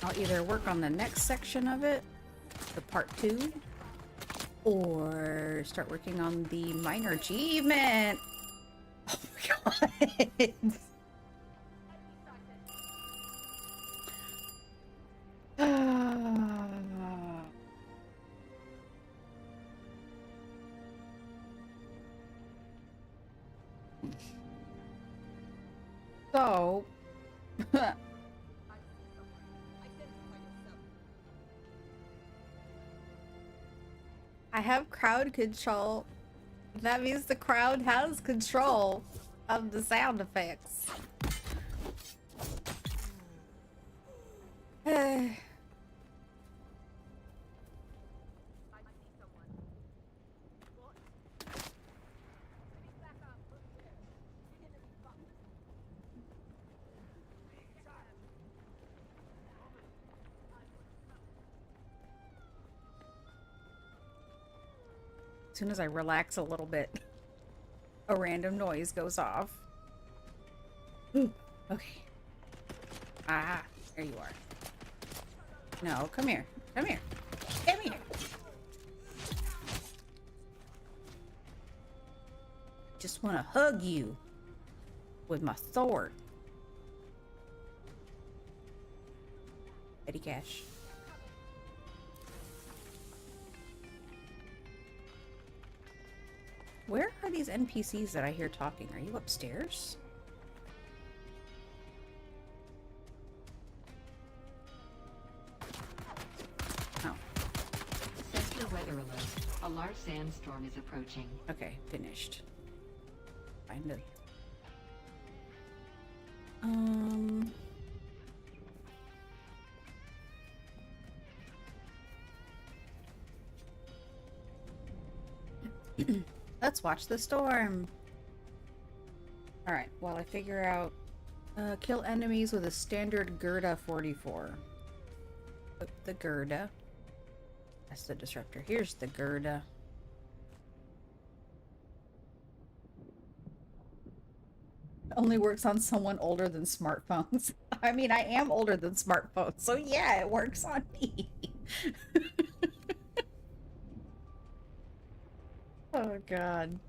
I'll either work on the next section of it, the part 2, or start working on the minor achievement. Oh my god. So, I have crowd control. That means the crowd has control of the sound effects. As soon as I relax a little bit, a random noise goes off. Ooh, okay. Ah, there you are. No, come here. Come here. Come here. Just want to hug you with my sword. Petty cash. Where are these NPCs that I hear talking? Are you upstairs? Oh. Central weather alert. A large sandstorm is approaching. Okay, finished. Find it. Let's watch the storm. Alright, while I figure out... kill enemies with a standard Gerda 44. The Gerda. That's the disruptor. Here's the Gerda. Only works on someone older than smartphones. I mean, I am older than smartphones, so yeah, it works on me. Oh god.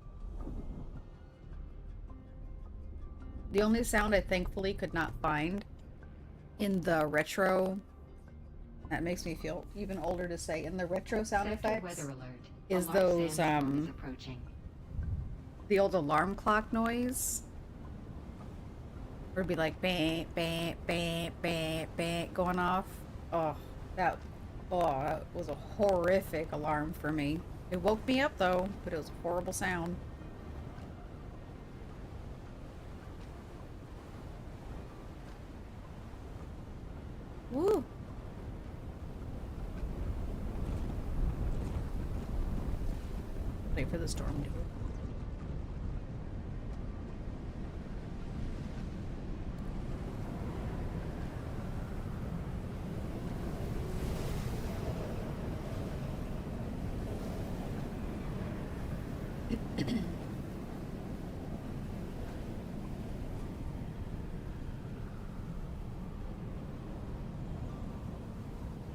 The only sound I thankfully could not find in the retro, that makes me feel even older to say, in the retro sound effects Weather alert. is those the old alarm clock noise. Or it'd be like bang bang bang bang bang going off. That was a horrific alarm for me. It woke me up though, but it was a horrible sound. Woo! Wait for the storm to go.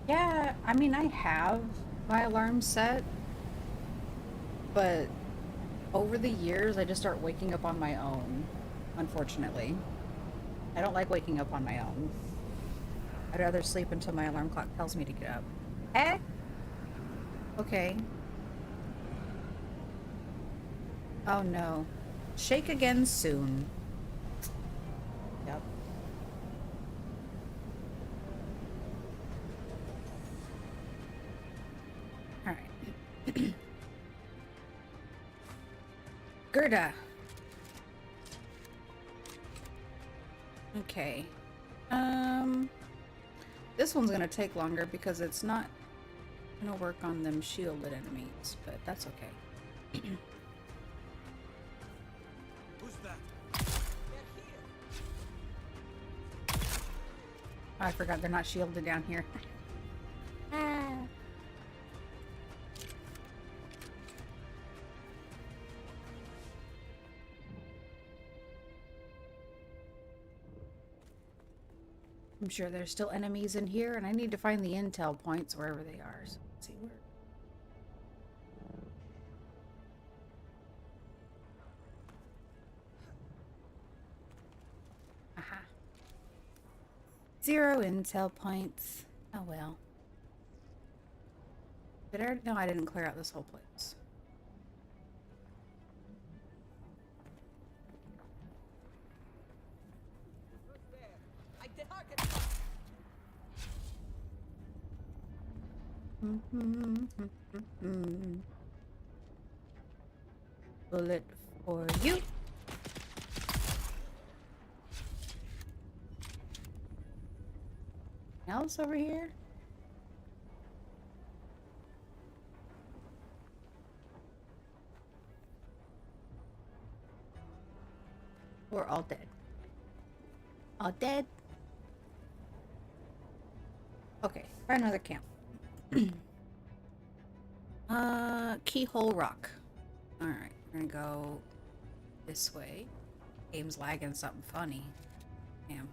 Yeah, I mean, I have my alarm set, but Over the years, I just start waking up on my own, unfortunately. I don't like waking up on my own. I'd rather sleep until my alarm clock tells me to get up. Eh? Okay. Oh no. Shake again soon. Yep. Alright. Gerda. Okay. This one's gonna take longer because it's not gonna work on them shielded enemies, but that's okay. Who's that? Oh, I forgot they're not shielded down here. Ah. I'm sure there's still enemies in here, and I need to find the intel points wherever they are. So let's see where. Aha. 0 intel points. Oh well. Did I? No, I didn't clear out this whole place. I did target. Bullet for you. Else over here? We're all dead. All dead? Okay, find another camp. Keyhole rock. Alright, we're gonna go this way. Game's lagging something funny. Damn.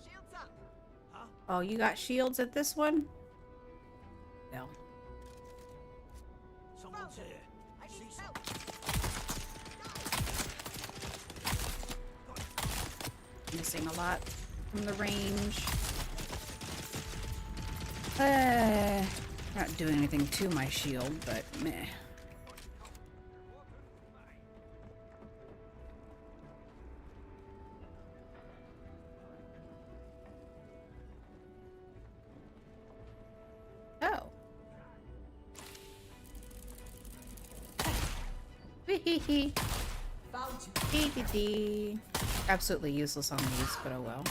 Shields up. Oh, you got shields at this one? No. Someone's here. I See need something? help. Missing a lot from the range. Not doing anything to my shield, but meh. Oh. Hee Found you. hee. Absolutely useless on these, but oh well.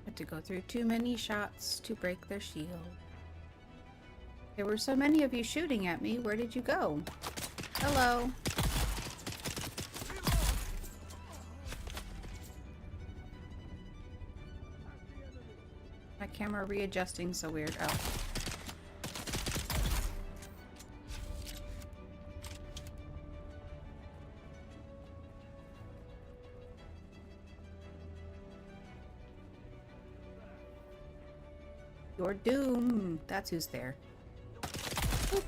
Had to go through too many shots to break their shield. There were so many of you shooting at me. Where did you go? Hello. My camera readjusting so weird. Oh. Your doom. That's who's there. Boop.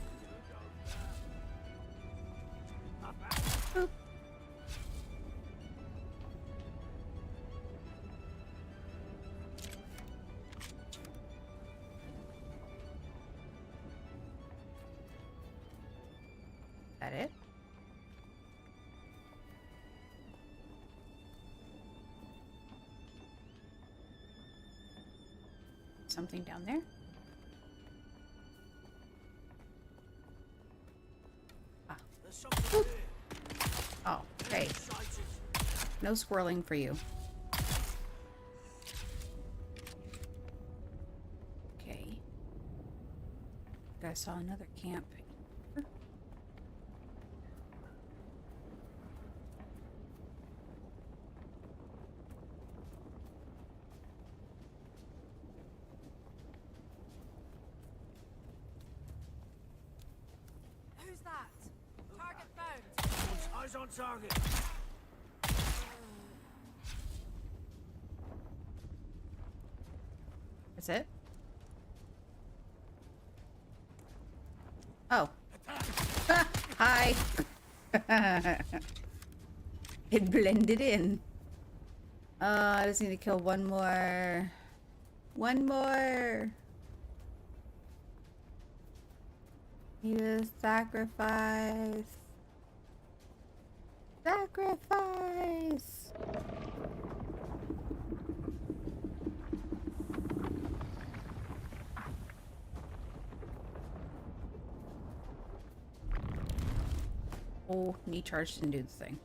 Boop. That it? Something down there? Ah. There's something here. Oh, hey. Excited. No swirling for you. I saw another camp. Who's that? Target found. Eyes on target. That's it? Oh. Hi. It blended in. I just need to kill one more. One more. Need a sacrifice. Sacrifice. Oh, knee charge didn't do the thing.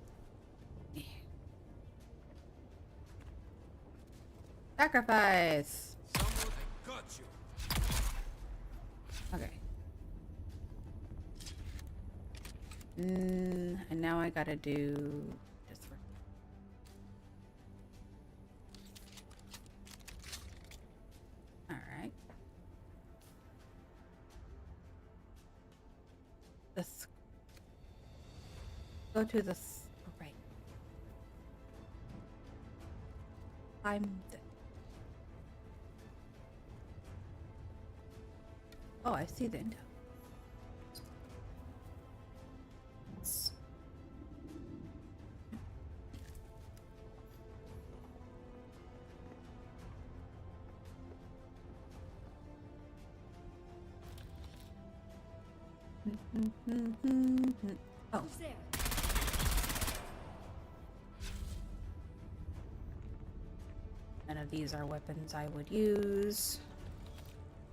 Sacrifice. Someone got you. Okay. And now I gotta do this one. Alright. Let's go to this. Oh, right. Oh, I see the window. Oh. Who's there? None of these are weapons I would use.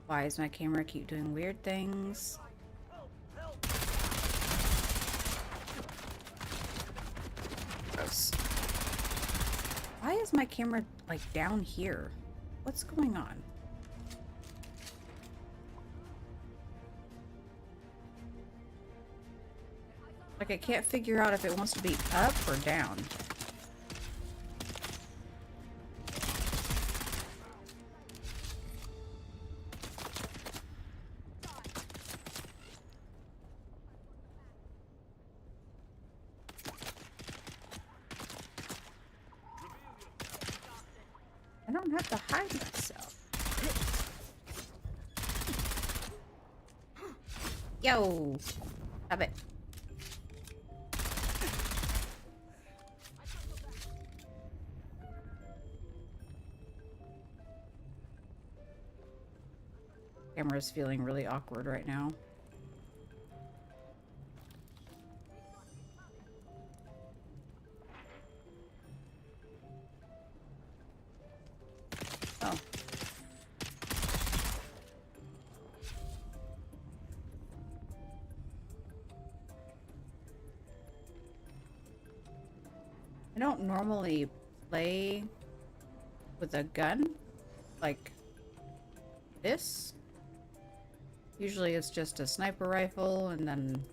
Why does my camera keep doing weird things? Gross. Why is my camera like down here? What's going on? Like I can't figure out if it wants to be up or down. I don't have to hide myself. Yo! Stop it. Camera's feeling really awkward right now. Oh. I don't normally play with a gun like this. Usually it's just a sniper rifle and then,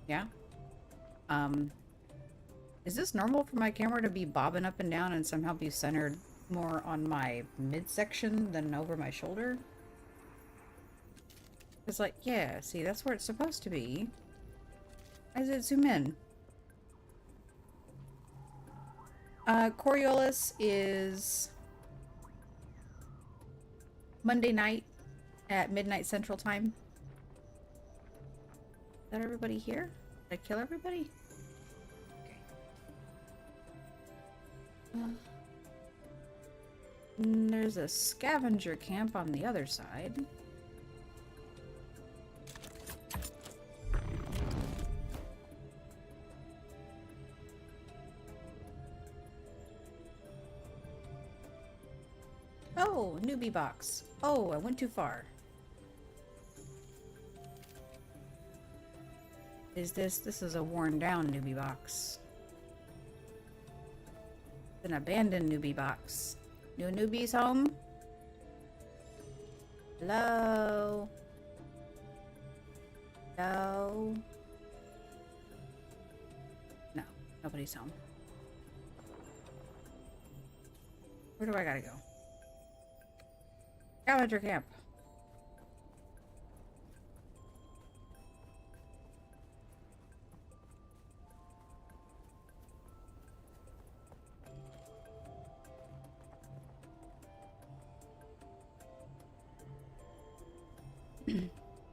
yeah. Is this normal for my camera to be bobbing up and down and somehow be centered more on my midsection than over my shoulder? It's like, yeah, see, that's where it's supposed to be. Why does it zoom in? Coriolis is Monday night at midnight Central Time. Is that everybody here? Did I kill everybody? Okay. There's a scavenger camp on the other side. Oh, newbie box. Oh, I went too far. This is a worn down newbie box. It's an abandoned newbie box. New newbies home? Hello? No. No, nobody's home. Where do I gotta go? Scavenger camp.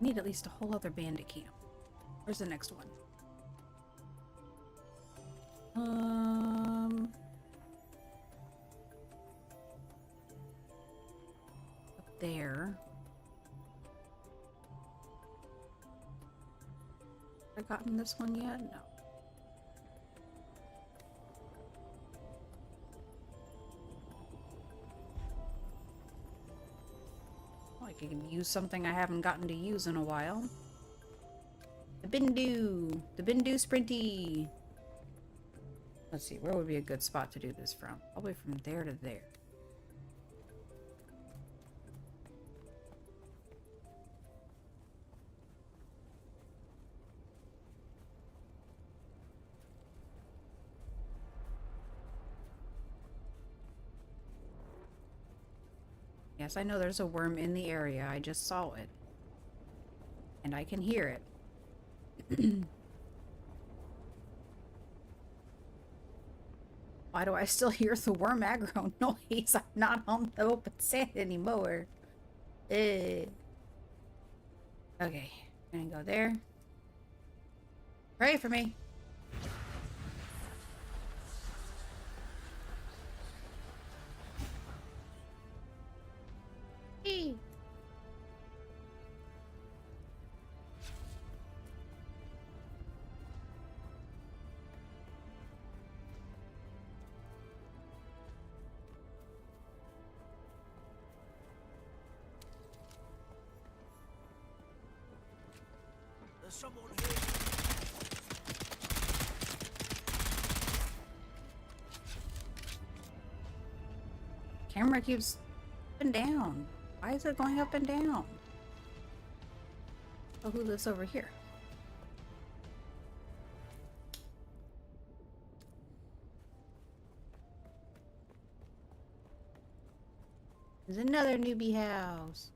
Need at least a whole other bandit camp. Where's the next one? Up there. Have I gotten this one yet? No. Like I can use something I haven't gotten to use in a while. The Bindu! The Bindu Sprinty! Let's see, where would be a good spot to do this from? Probably from there to there. Yes, I know there's a worm in the area. I just saw it. And I can hear it. Why do I still hear the worm aggro noise? I'm not on the open sand anymore. Okay. Gonna go there. Pray for me. Hey. There's someone here. Camera keeps up and down. Why is it going up and down? Oh, who lives over here? There's another newbie house.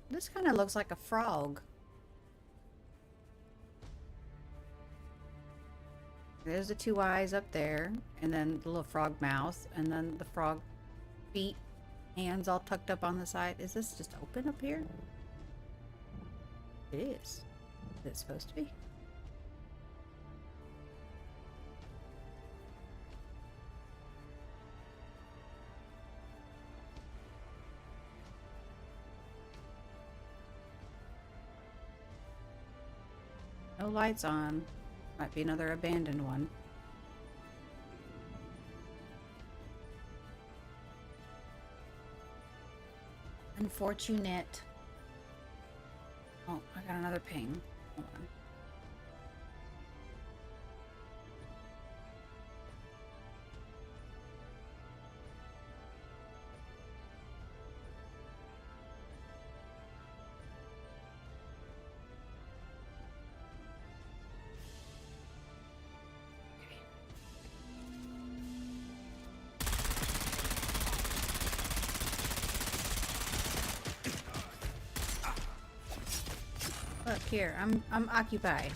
This kind of looks like a frog. There's the two eyes up there, and then the little frog mouth, and then the frog feet, hands all tucked up on the side. Is this just open up here? It is. Is it supposed to be? No lights on. Might be another abandoned one. Unfortunate. Oh, I got another ping. Hold on. Look here, I'm occupied.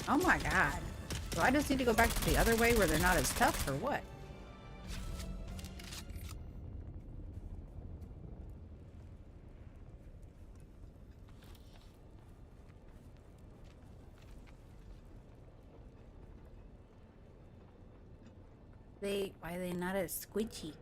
Oh my god. Do I just need to go back to the other way where they're not as tough or what? Why are they not as squishy?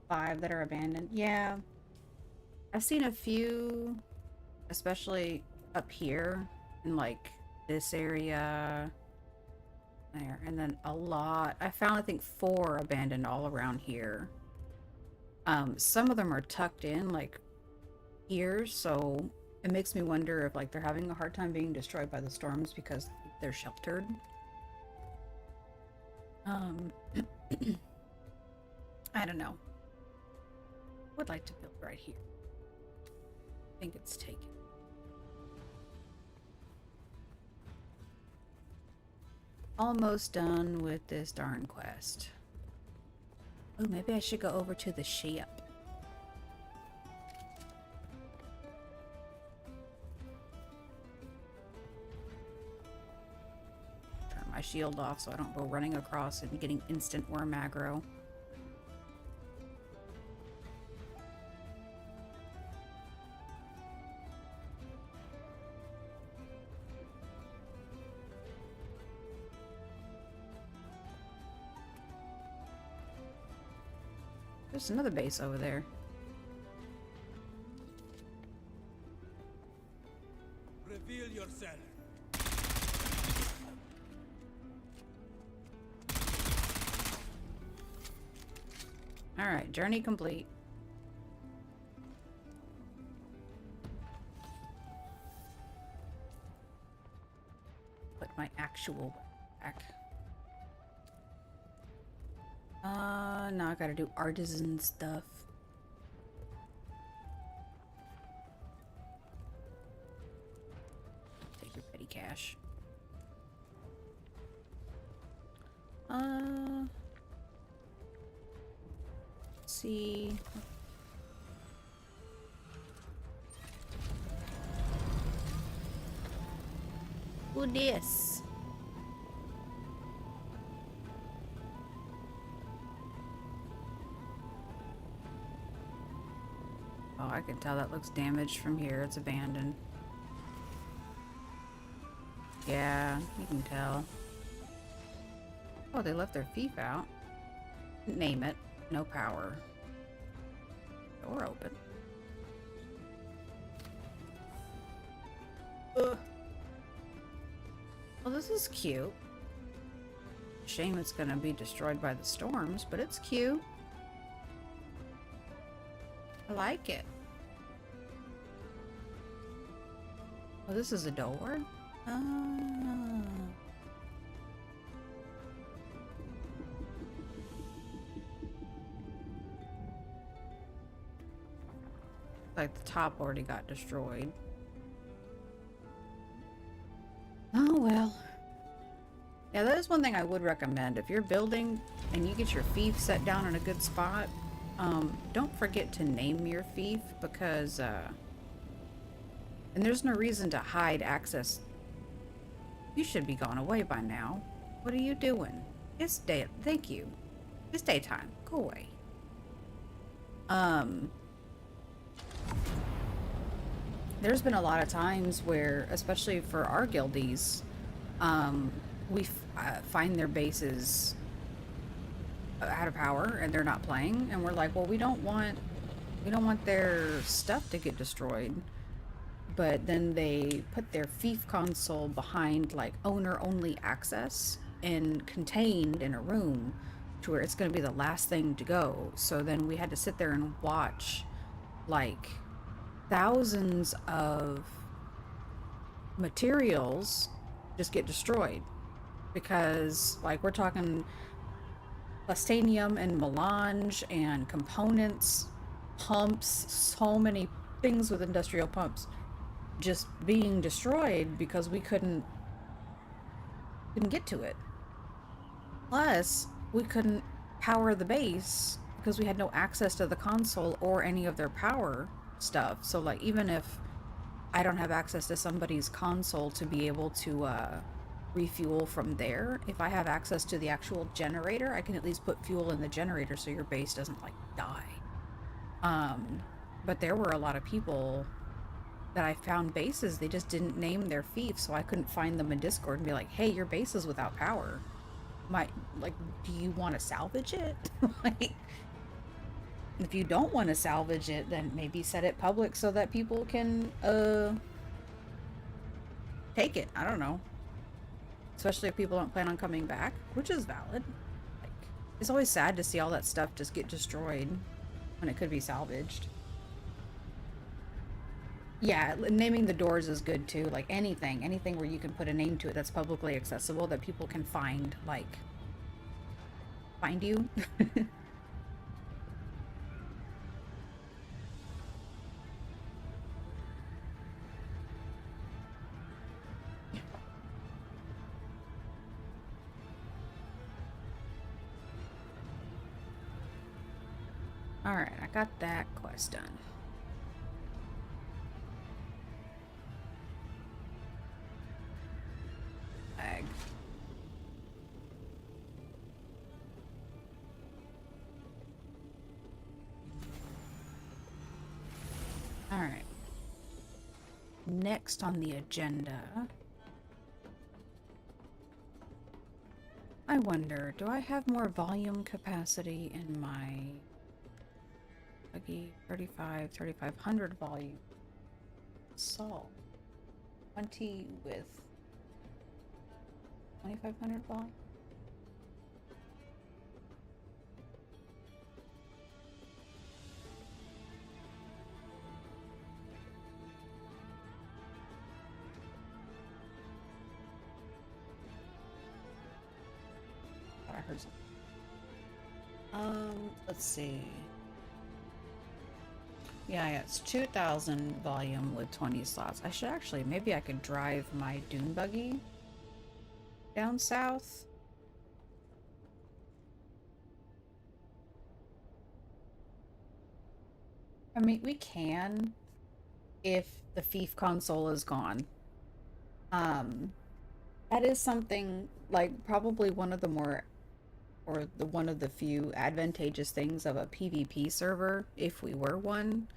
5 that are abandoned. Yeah. I've seen a few, especially up here in like this area there, and then a lot. I found, I think, 4 abandoned all around here. Some of them are tucked in like here, so it makes me wonder if like they're having a hard time being destroyed by the storms because they're sheltered. I don't know. Would like to build right here. I think it's taken. Almost done with this darn quest. Oh, maybe I should go over to the ship. Turn my shield off so I don't go running across and getting instant worm aggro. There's another base over there. Reveal yourself. Alright, journey complete. Put my actual back. Now I gotta do artisan stuff. Take your petty cash. Let's see. Who this? Oh, I can tell that looks damaged from here. It's abandoned. Yeah, you can tell. Oh, they left their thief out. Name it. No power. Door open. Ugh. Well, this is cute. Shame it's gonna be destroyed by the storms, but it's cute. I like it. Oh, this is a door? Ah. Like the top already got destroyed. Oh well. Yeah, that is one thing I would recommend. If you're building and you get your fief set down in a good spot, don't forget to name your fief, because and there's no reason to hide access. You should be gone away by now. What are you doing? It's day. Thank you. It's daytime. Go away. There's been a lot of times where, especially for our guildies, we find their bases out of power and they're not playing, and we're like, well, we don't want their stuff to get destroyed. But then they put their fief console behind like owner only access and contained in a room to where it's going to be the last thing to go. So then we had to sit there and watch like thousands of materials just get destroyed, because like we're talking plastanium and melange and components, pumps, so many things with industrial pumps just being destroyed because we couldn't get to it. Plus, we couldn't power the base because we had no access to the console or any of their power stuff. So like, even if I don't have access to somebody's console to be able to refuel from there, if I have access to the actual generator, I can at least put fuel in the generator so your base doesn't like die. But there were a lot of people that I found bases, they just didn't name their fief, so I couldn't find them in Discord and be like, hey, your base is without power. Do you want to salvage it? Like, If you don't want to salvage it, then maybe set it public so that people can take it. I don't know. Especially if people don't plan on coming back, which is valid. Like, it's always sad to see all that stuff just get destroyed when it could be salvaged. Yeah, naming the doors is good too. Like anything where you can put a name to it that's publicly accessible that people can find, like, find you. Alright, I got that quest done. Flag. Alright. Next on the agenda, I wonder, do I have more volume capacity in my buggy? 3,500 volume. Salt. 20 with 2,500 volume. Thought I heard something. Let's see. Yeah, it's 2,000 volume with 20 slots. I should actually, maybe I could drive my dune buggy down south. I mean, we can if the Fief console is gone. That is something, like, probably one of the more, or one of the few advantageous things of a PvP server, if we were one,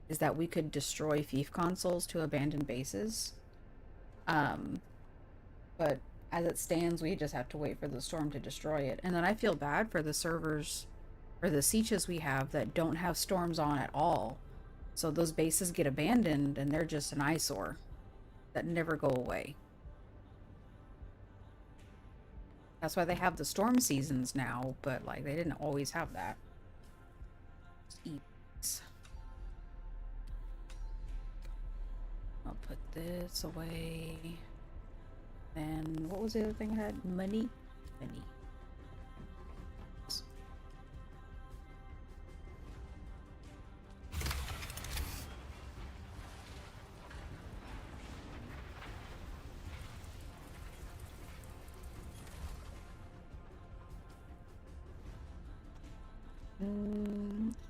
is that we could destroy Fief consoles to abandoned bases. But as it stands, we just have to wait for the storm to destroy it. And then I feel bad for the servers, or the sietches we have that don't have storms on at all. So those bases get abandoned and they're just an eyesore that never go away. That's why they have the storm seasons now, but like they didn't always have that. Let's eat this. I'll put this away. Then what was the other thing I had? Money? Money.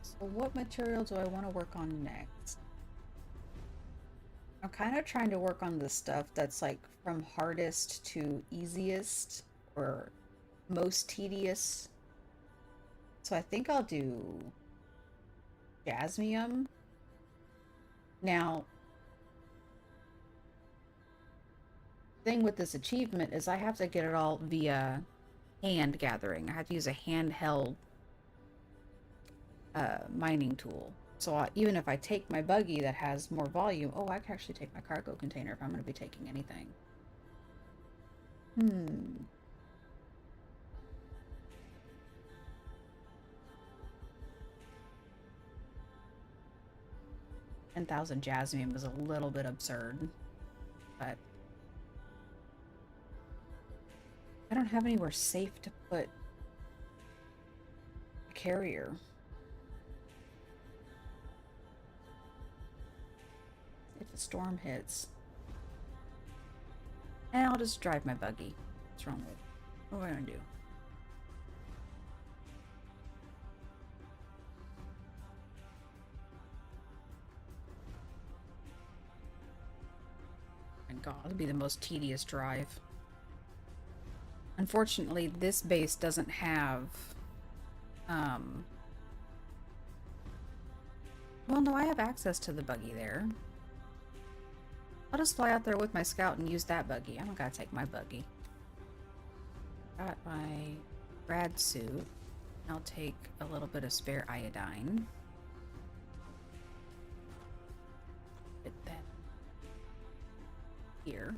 So what material do I want to work on next? I'm kind of trying to work on the stuff that's like from hardest to easiest or most tedious. So I think I'll do jasmium. Now, the thing with this achievement is I have to get it all via hand gathering. I have to use a handheld mining tool. So even if I take my buggy that has more volume, oh, I can actually take my cargo container if I'm going to be taking anything. 10,000 jasmine was a little bit absurd, but I don't have anywhere safe to put a carrier. If the storm hits. And I'll just drive my buggy. What's wrong with it? What am I gonna do? My God, it'll be the most tedious drive. Unfortunately, this base doesn't have, well, no, I have access to the buggy there. I'll just fly out there with my scout and use that buggy. I don't gotta take my buggy. Got my grad suit. I'll take a little bit of spare iodine. here.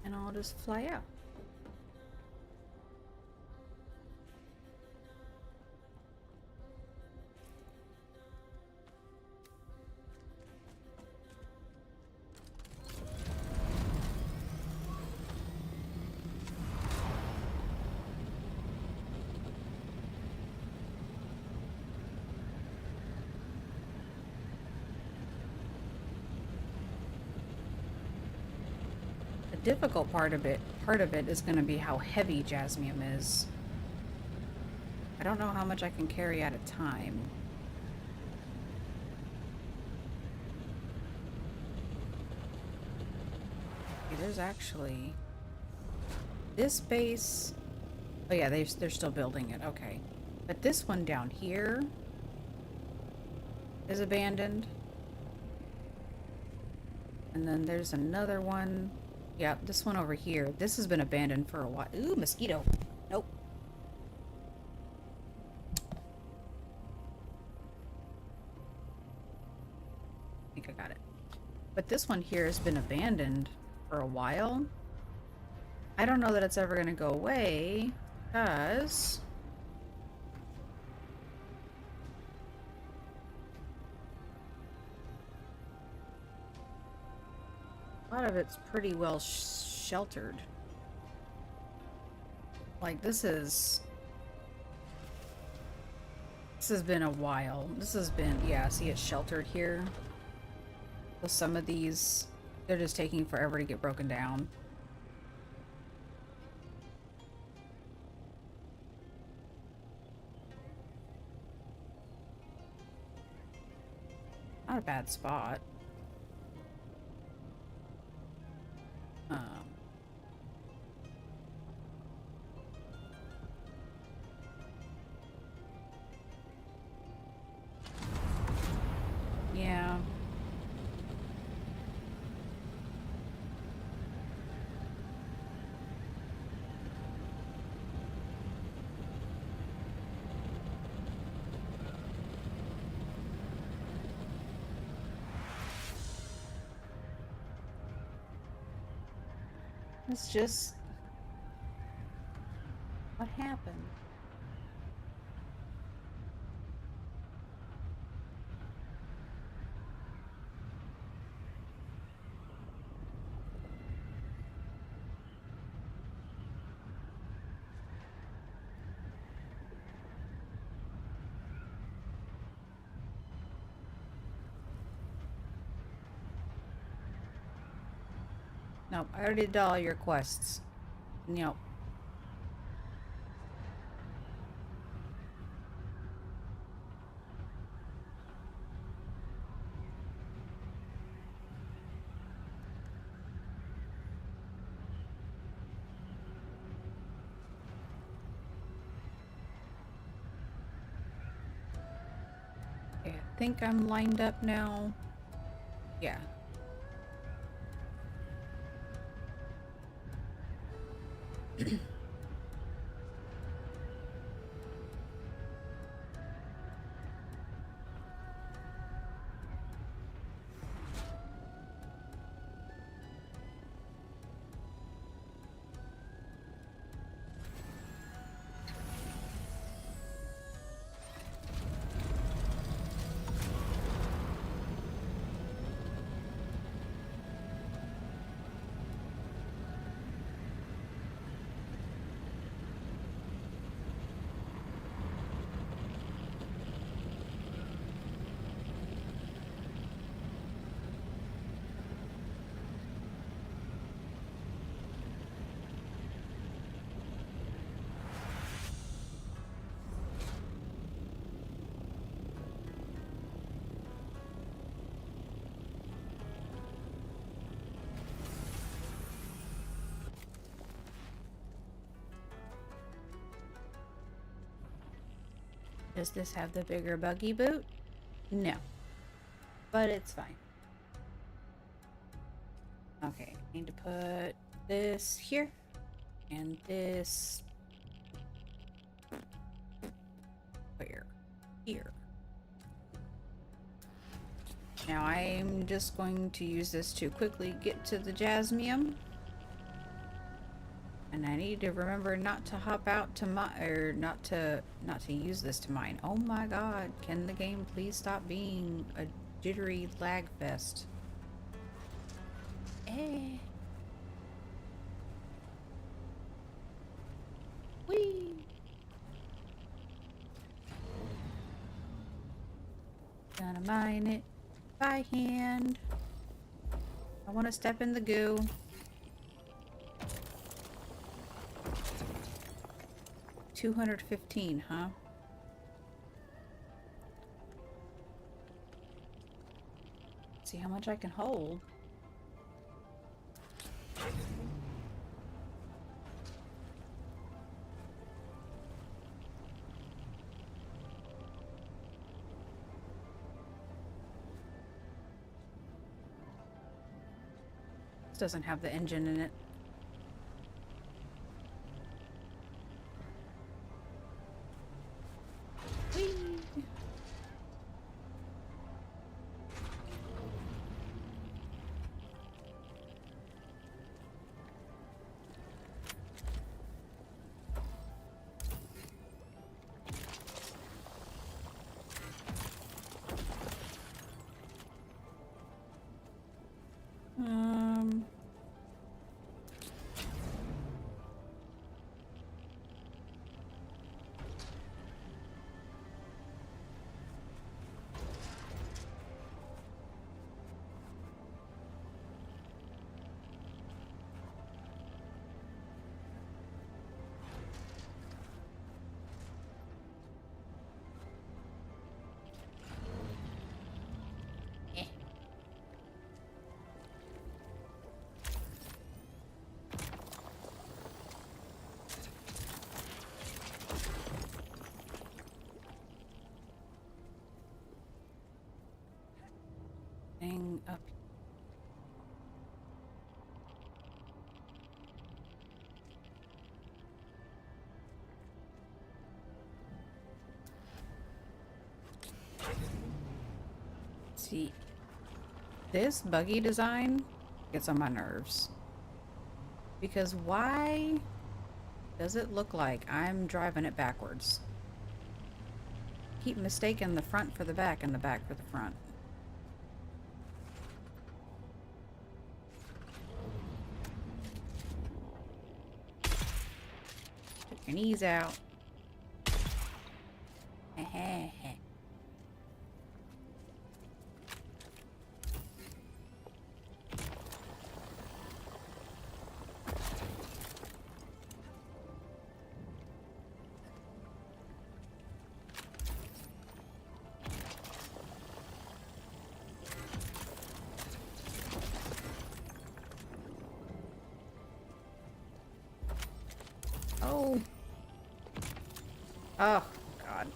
And I'll just fly out. Difficult part of it is going to be how heavy Jasmium is. I don't know how much I can carry at a time. Okay, there's actually this base. Oh yeah, they're still building it. Okay, but this one down here is abandoned, and then there's another one. Yeah, this one over here. This has been abandoned for a while. Ooh, mosquito. Nope. I think I got it. But this one here has been abandoned for a while. I don't know that it's ever going to go away because a lot of it's pretty well sheltered. Like this has been a while. This has been, yeah, see it's sheltered here. So some of these, they're just taking forever to get broken down. Not a bad spot. Yeah. It's just what happened. Nope, I already did all your quests. Nope. Okay, I think I'm lined up now. Yeah. Does this have the bigger buggy boot? No. But it's fine. Okay, I need to put this here. And this... where? Here. Now I'm just going to use this to quickly get to the Jasmium. And I need to remember not to hop out to not to use this to mine. Oh my god, can the game please stop being a jittery lag fest? Whee! Gonna mine it by hand. I want to step in the goo. $215, huh? See how much I can hold. This doesn't have the engine in it. Whee! Um... Thing up. See, this buggy design gets on my nerves. Because why does it look like I'm driving it backwards? Keep mistaking the front for the back and the back for the front. Took your knees out. Oh. Oh, God.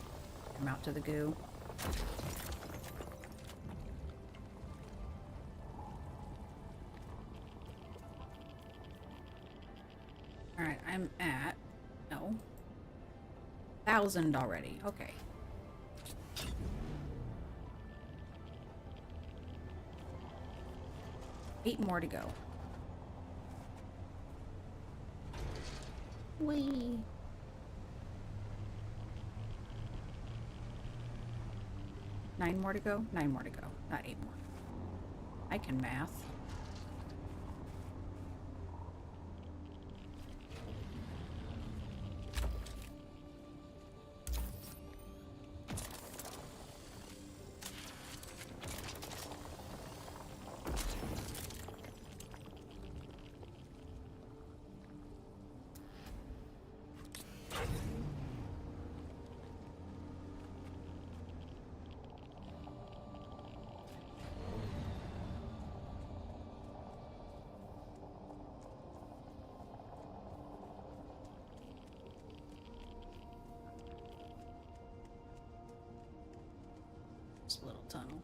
Come out to the goo. Alright, I'm at... No. 1,000 already. Okay. Eight more to go. Whee! Nine more to go? 9 more to go. Not 8 more. I can math. Just a little tunnel.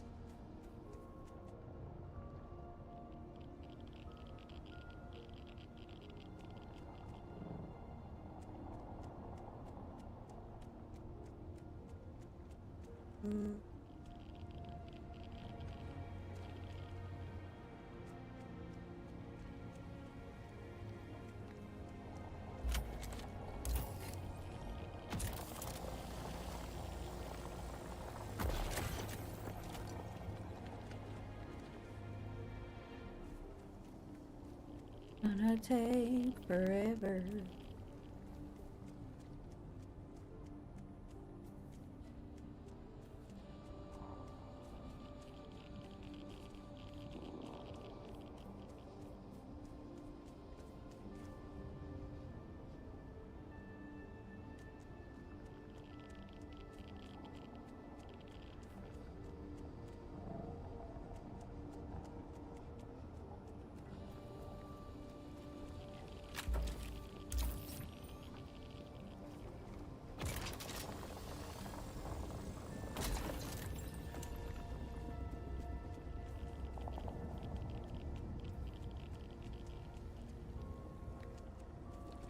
gonna take forever.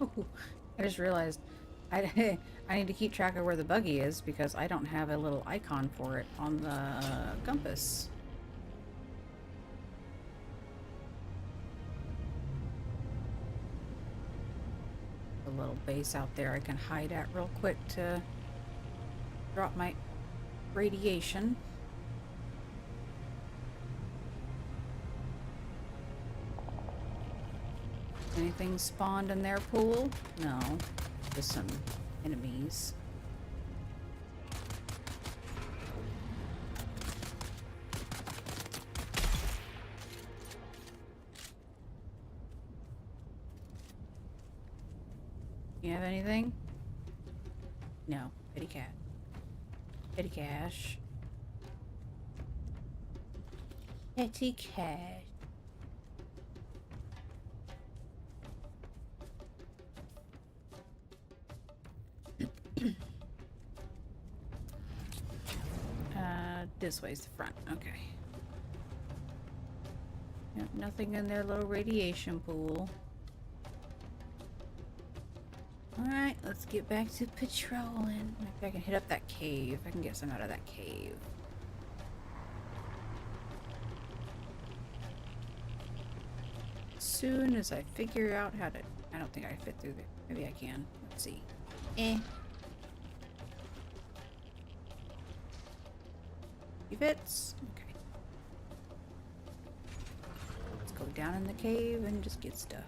Ooh, I just realized I I need to keep track of where the buggy is because I don't have a little icon for it on the compass. A little base out there I can hide at real quick to drop my radiation. Anything spawned in their pool? No. Just some enemies. You have anything? No. Petty cat. Petty cash. Petty cash. This way's the front. Okay. Yep, nothing in their little radiation pool. Alright, let's get back to patrolling. Maybe I can hit up that cave. I can get some out of that cave. As soon as I figure out how to... I don't think I fit through there. Maybe I can. Let's see. He fits. Okay. Let's go down in the cave and just get stuff.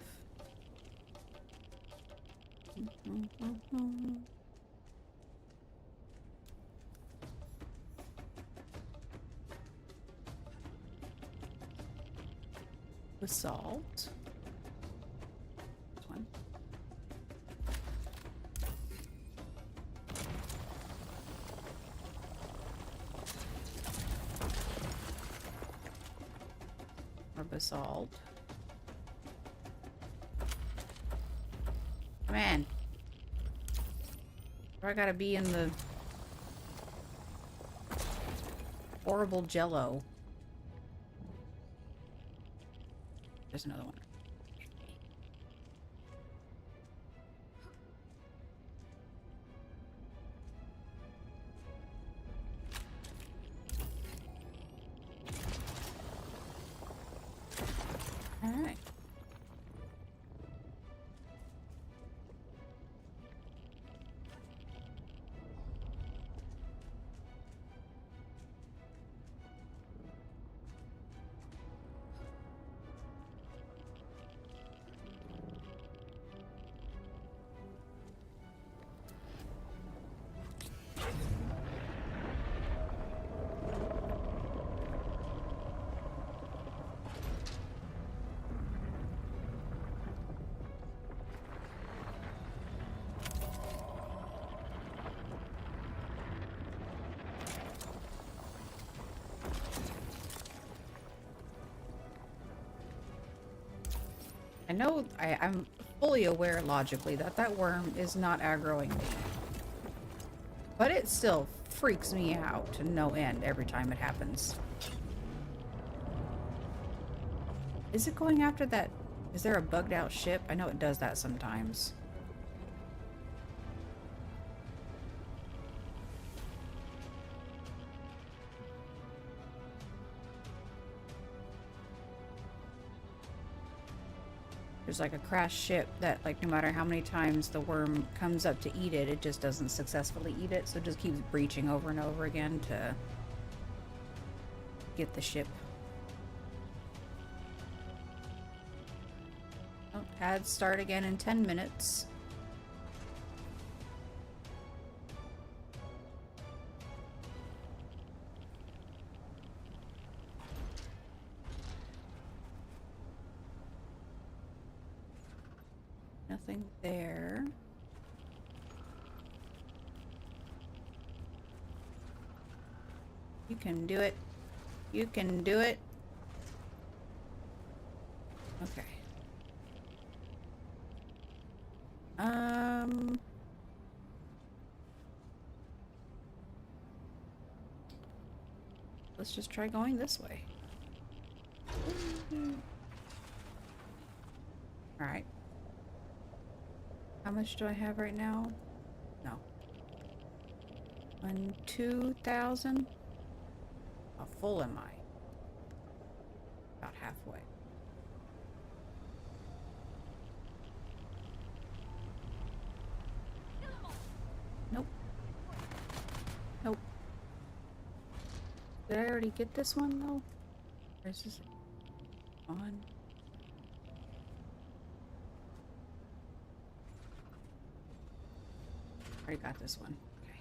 Basalt. This one. Or basalt. Man. I gotta be in the horrible jello. There's another one. All right. I know I'm fully aware logically that that worm is not aggroing me. But it still freaks me out to no end every time it happens. Is it going after that? Is there a bugged out ship? I know it does that sometimes. There's like a crashed ship that, like, no matter how many times the worm comes up to eat it, it just doesn't successfully eat it, so it just keeps breaching over and over again to get the ship. Oh, Ads start again in 10 minutes. Nothing there. You can do it. You can do it. Okay. Let's just try going this way. All right. How much do I have right now? No. 2,000? How full am I? About halfway. Nope. Nope. Did I already get this one though? Or is this on? Already got this one. Okay.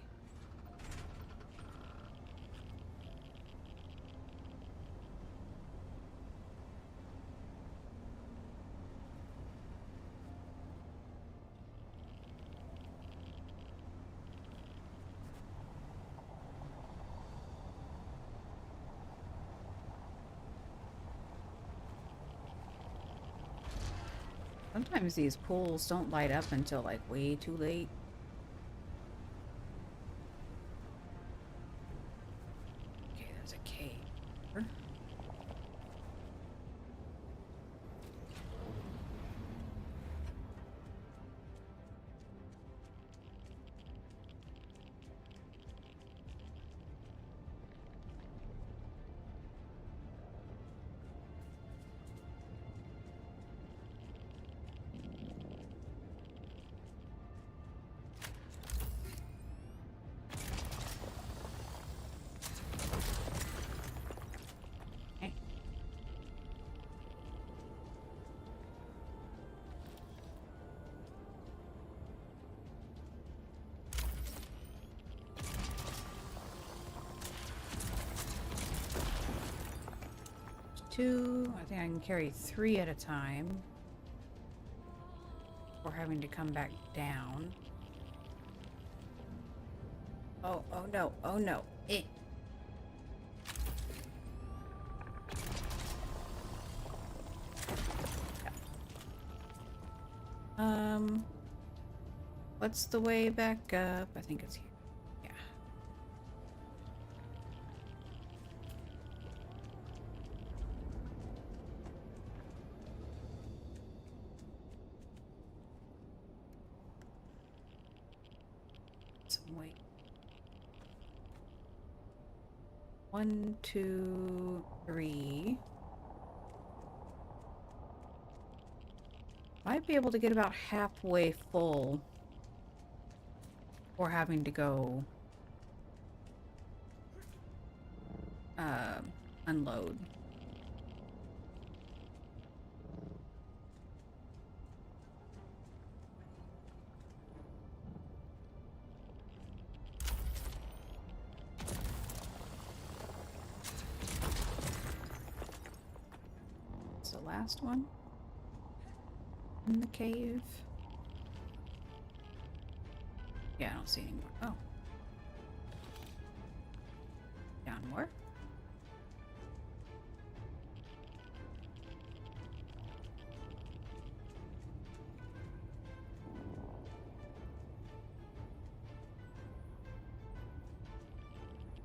Sometimes these pools don't light up until like way too late. Okay, there's a cave. Two. I think I can carry 3 at a time. Or having to come back down. Oh, oh no, oh no. Eh. What's the way back up? I think it's here. Yeah. Some weight. 1, 2, 3. Might be able to get about halfway full before having to go unload. It's the last one in the cave. Yeah, I don't see any more. Oh. Down more.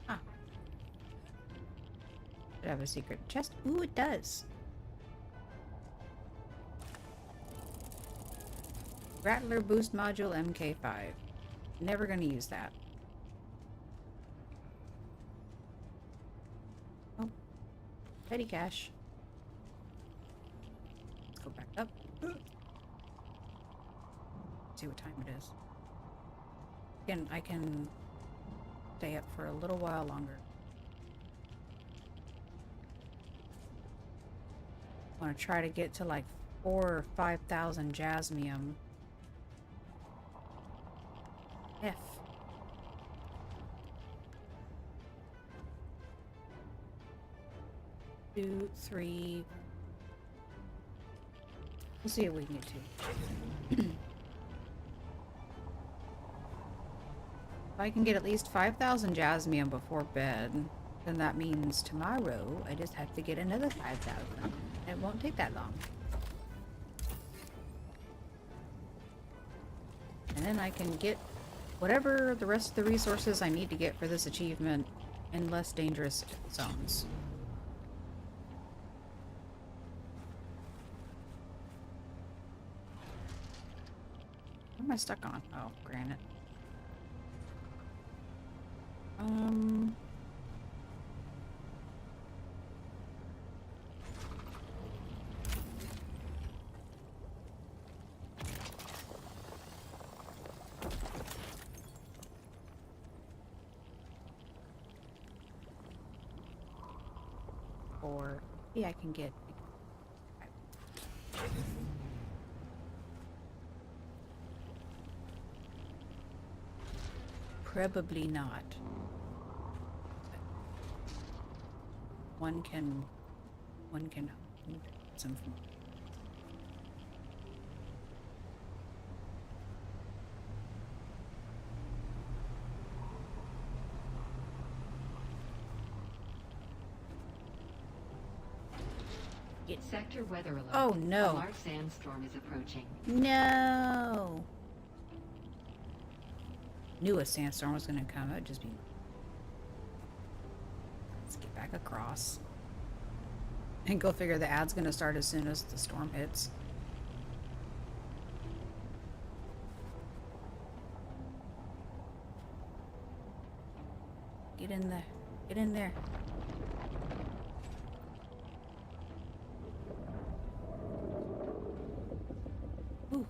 Ah. Should it have a secret chest? Ooh, it does. Rattler boost module MK5. Never gonna use that. Oh. Petty cash. Let's go back up. See what time it is. Again, I can stay up for a little while longer. I want to try to get to like Or 5,000 jasmium. F. Two, three. We'll see if we can get to. If I can get at least 5,000 jasmium before bed, then that means tomorrow I just have to get another 5,000. It won't take that long. And then I can get whatever the rest of the resources I need to get for this achievement in less dangerous zones. What am I stuck on? Oh, granite. Or maybe I can get. Probably not. One can hold some. Sector weather alert. Oh no! A large sandstorm is approaching. No. Knew a sandstorm was gonna come. It'd just be. Let's get back across. And go figure the ad's gonna start as soon as the storm hits. Get in there. Get in there. Ooh.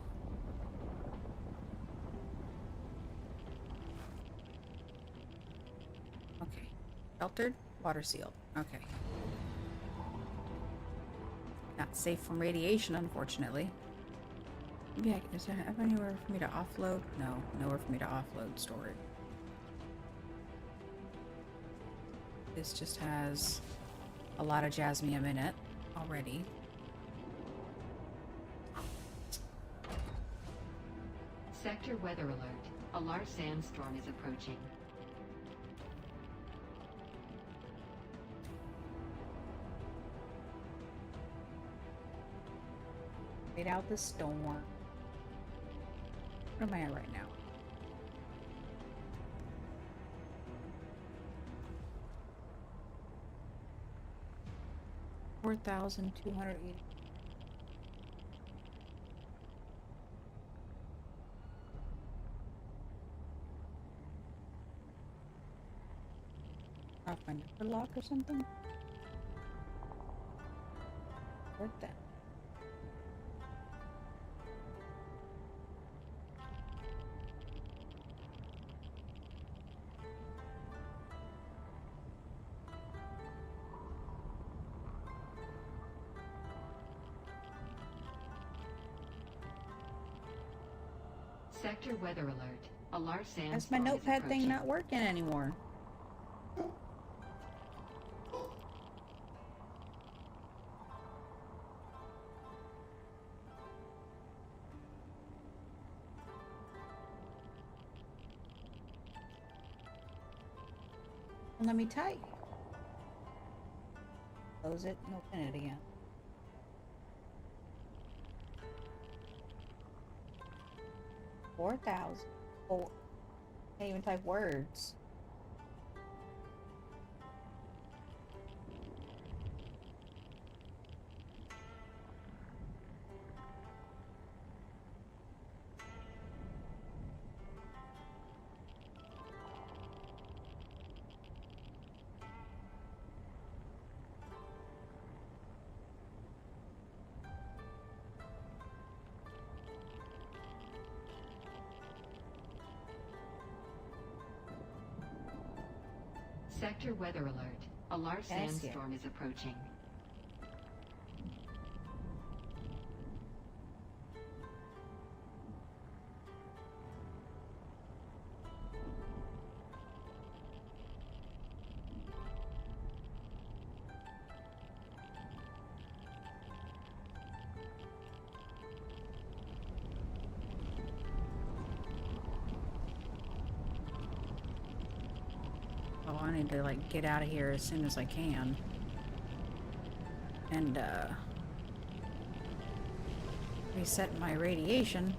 Okay. Sheltered, water sealed. Okay. Not safe from radiation, unfortunately. Yeah, is there anywhere for me to offload? No, nowhere for me to offload storage. This just has a lot of jasmium in it already. Sector weather alert. A large sandstorm is approaching. Wait out the storm. What am I at right now? $4,280. Off my number lock or something? Work that. Sector weather alert. A large sandstorm That's my notepad thing not working anymore. Let me type. Close it and open it again. $4,000. Oh, can't even type words. Sector weather alert. A large Yes, sandstorm is approaching. Oh, I need to, like, get out of here as soon as I can. And, reset my radiation.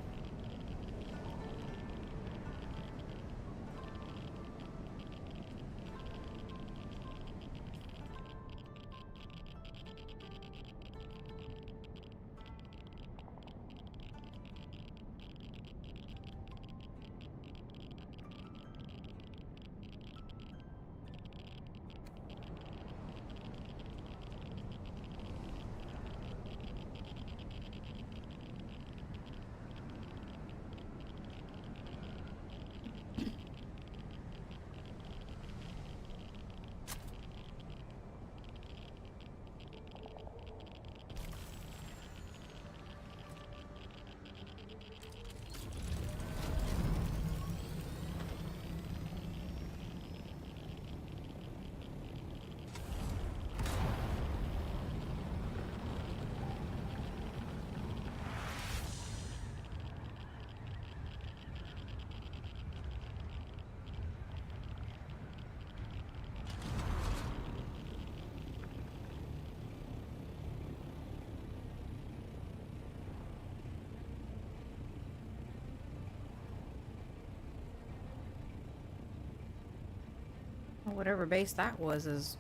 Whatever base that was is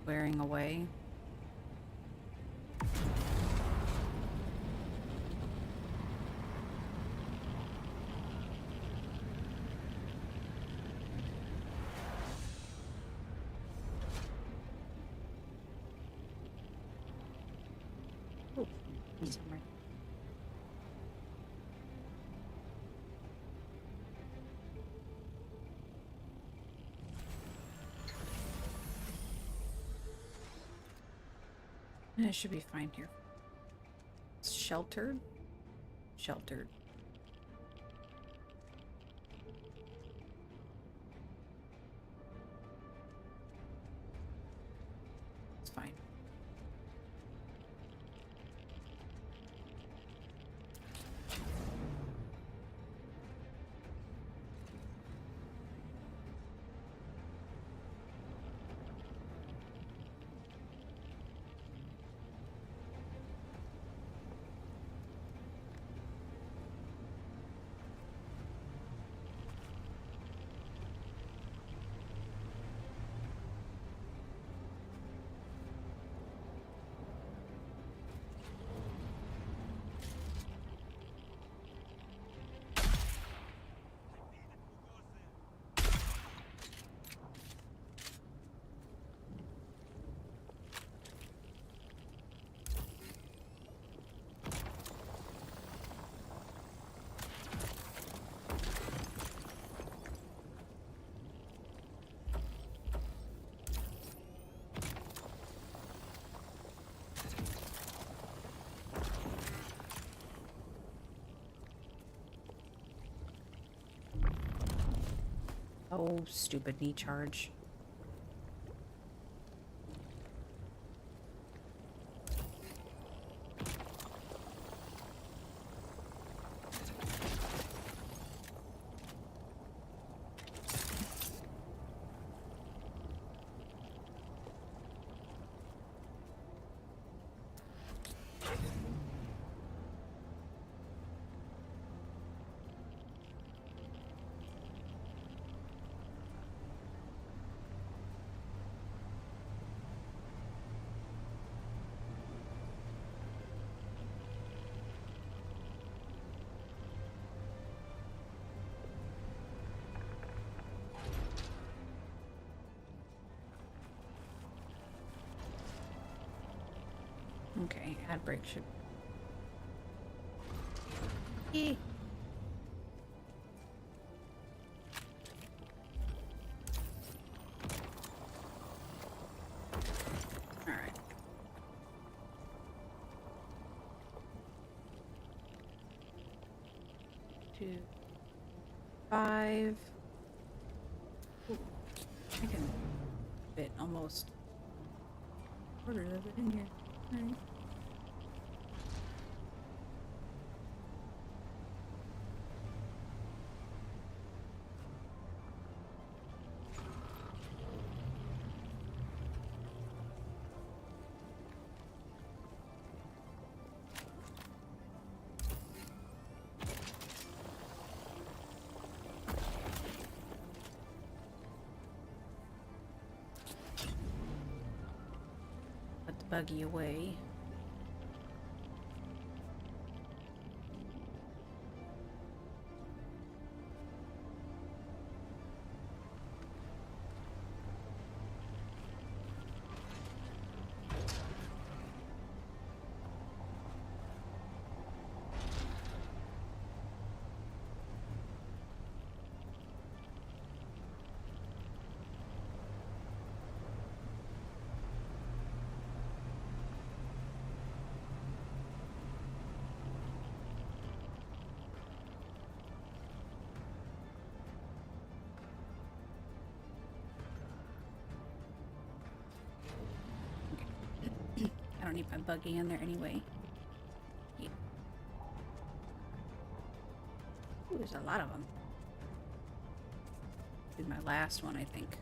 wearing away. Oh, somewhere. It should be fine here. Sheltered? Sheltered. It's fine. Oh, stupid knee charge. Okay, ad break should. Eee. All right. Two, 5. Ooh, I can fit almost a quarter of it in here. All right. buggy away. I don't need my buggy in there anyway. Yeah. Ooh, there's a lot of them. This is my last one, I think.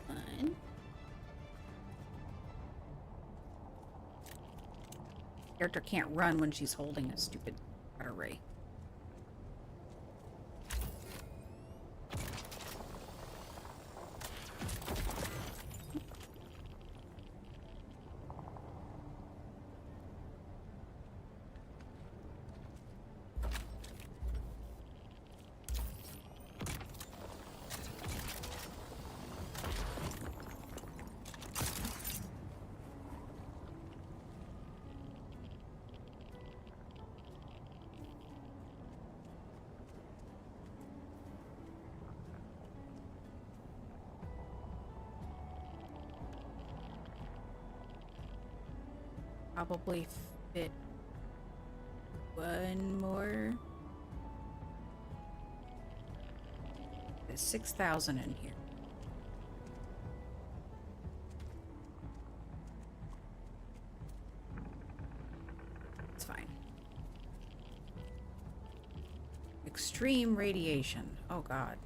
One. Character can't run when she's holding a stupid array. Probably fit one more. There's 6,000 in here. It's fine. Extreme radiation. Oh God.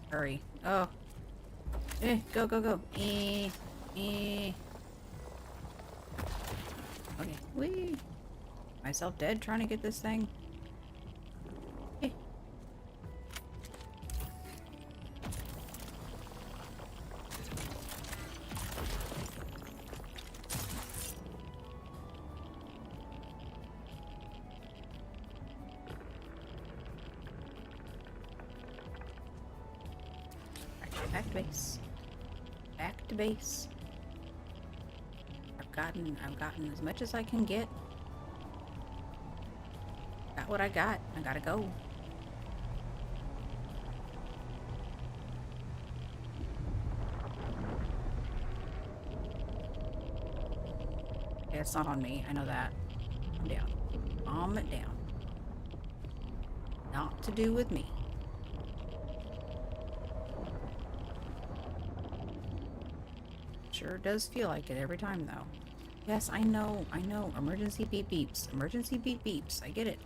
Hurry. Oh. Go, go, go. Okay. Whee. Myself dead trying to get this thing. Eh. Back to base. Back to base. I've gotten as much as I can get. Got what I got. I gotta go. Yeah, it's not on me. I know that. Calm down. Calm it down. Not to do with me. Sure does feel like it every time, though. Yes, I know. Emergency beep beeps. Emergency beep beeps. I get it.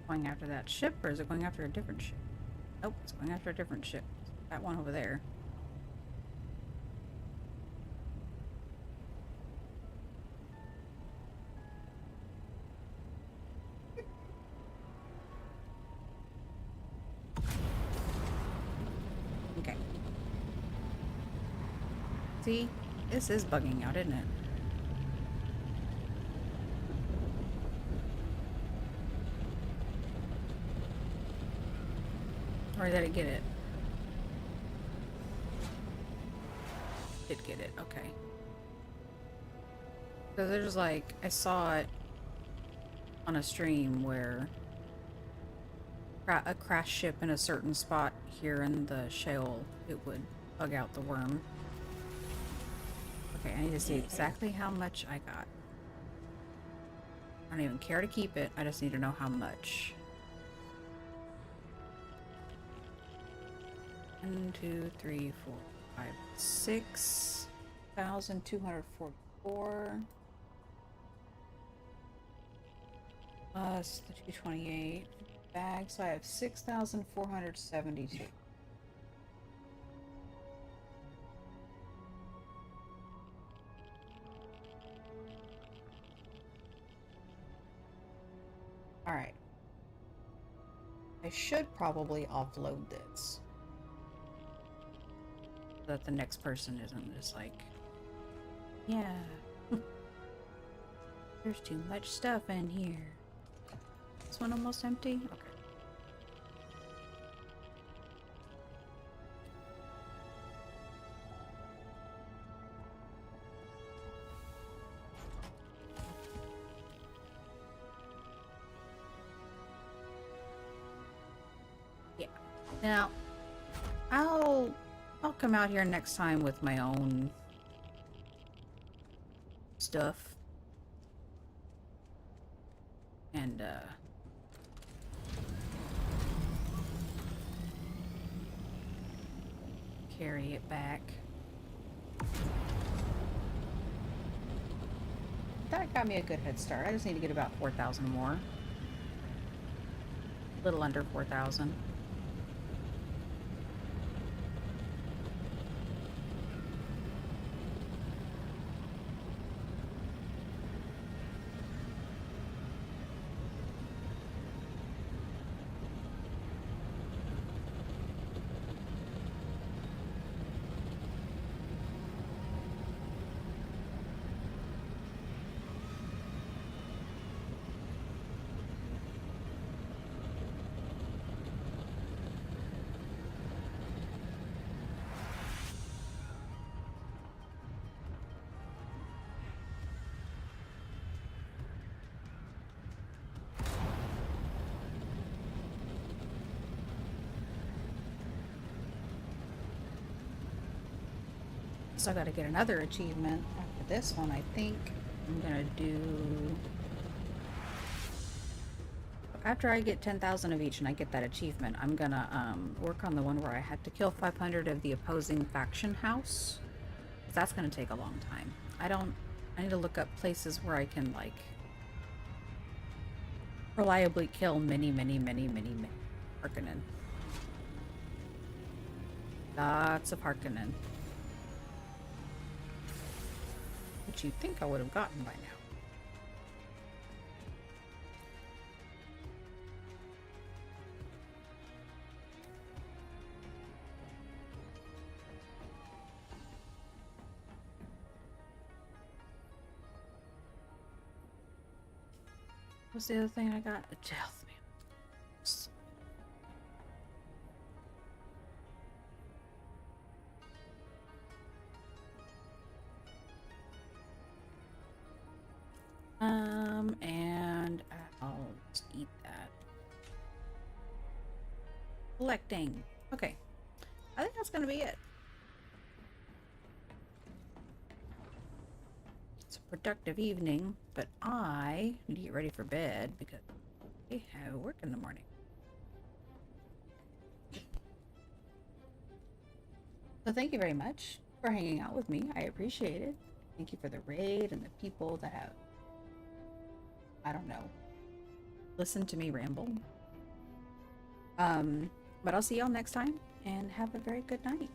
Going after that ship, or is it going after a different ship? Nope, it's going after a different ship. That one over there. Okay. See? This is bugging out, isn't it? Or did it get it? Did get it, okay. So there's like, I saw it on a stream where a crash ship in a certain spot here in the shale, it would bug out the worm. Okay, I need to see exactly how much I got. I don't even care to keep it. I just need to know how much. 1, 2, 3, 4, 5, 6,244 plus the 228 bags. So I have 6,472. All right. I should probably offload this, so that the next person isn't just like, yeah, there's too much stuff in here. This one almost empty? Okay. Yeah. Now, I'll come out here next time with my own stuff. And carry it back. That got me a good head start. I just need to get about 4,000 more. A little under 4,000. So I gotta get another achievement after this one. I think I'm gonna do, after I get 10,000 of each and I get that achievement, I'm gonna work on the one where I had to kill 500 of the opposing faction house. That's gonna take a long time. I need to look up places where I can like reliably kill many Harkonnen. Lots of Harkonnen. Which you'd think I would have gotten by now. What's the other thing I got? A health man. And I'll just eat that. Collecting. Okay. I think that's gonna be it. It's a productive evening, but I need to get ready for bed because I have work in the morning. So thank you very much for hanging out with me. I appreciate it. Thank you for the raid and the people that have, I don't know, listen to me ramble. But I'll see y'all next time and have a very good night.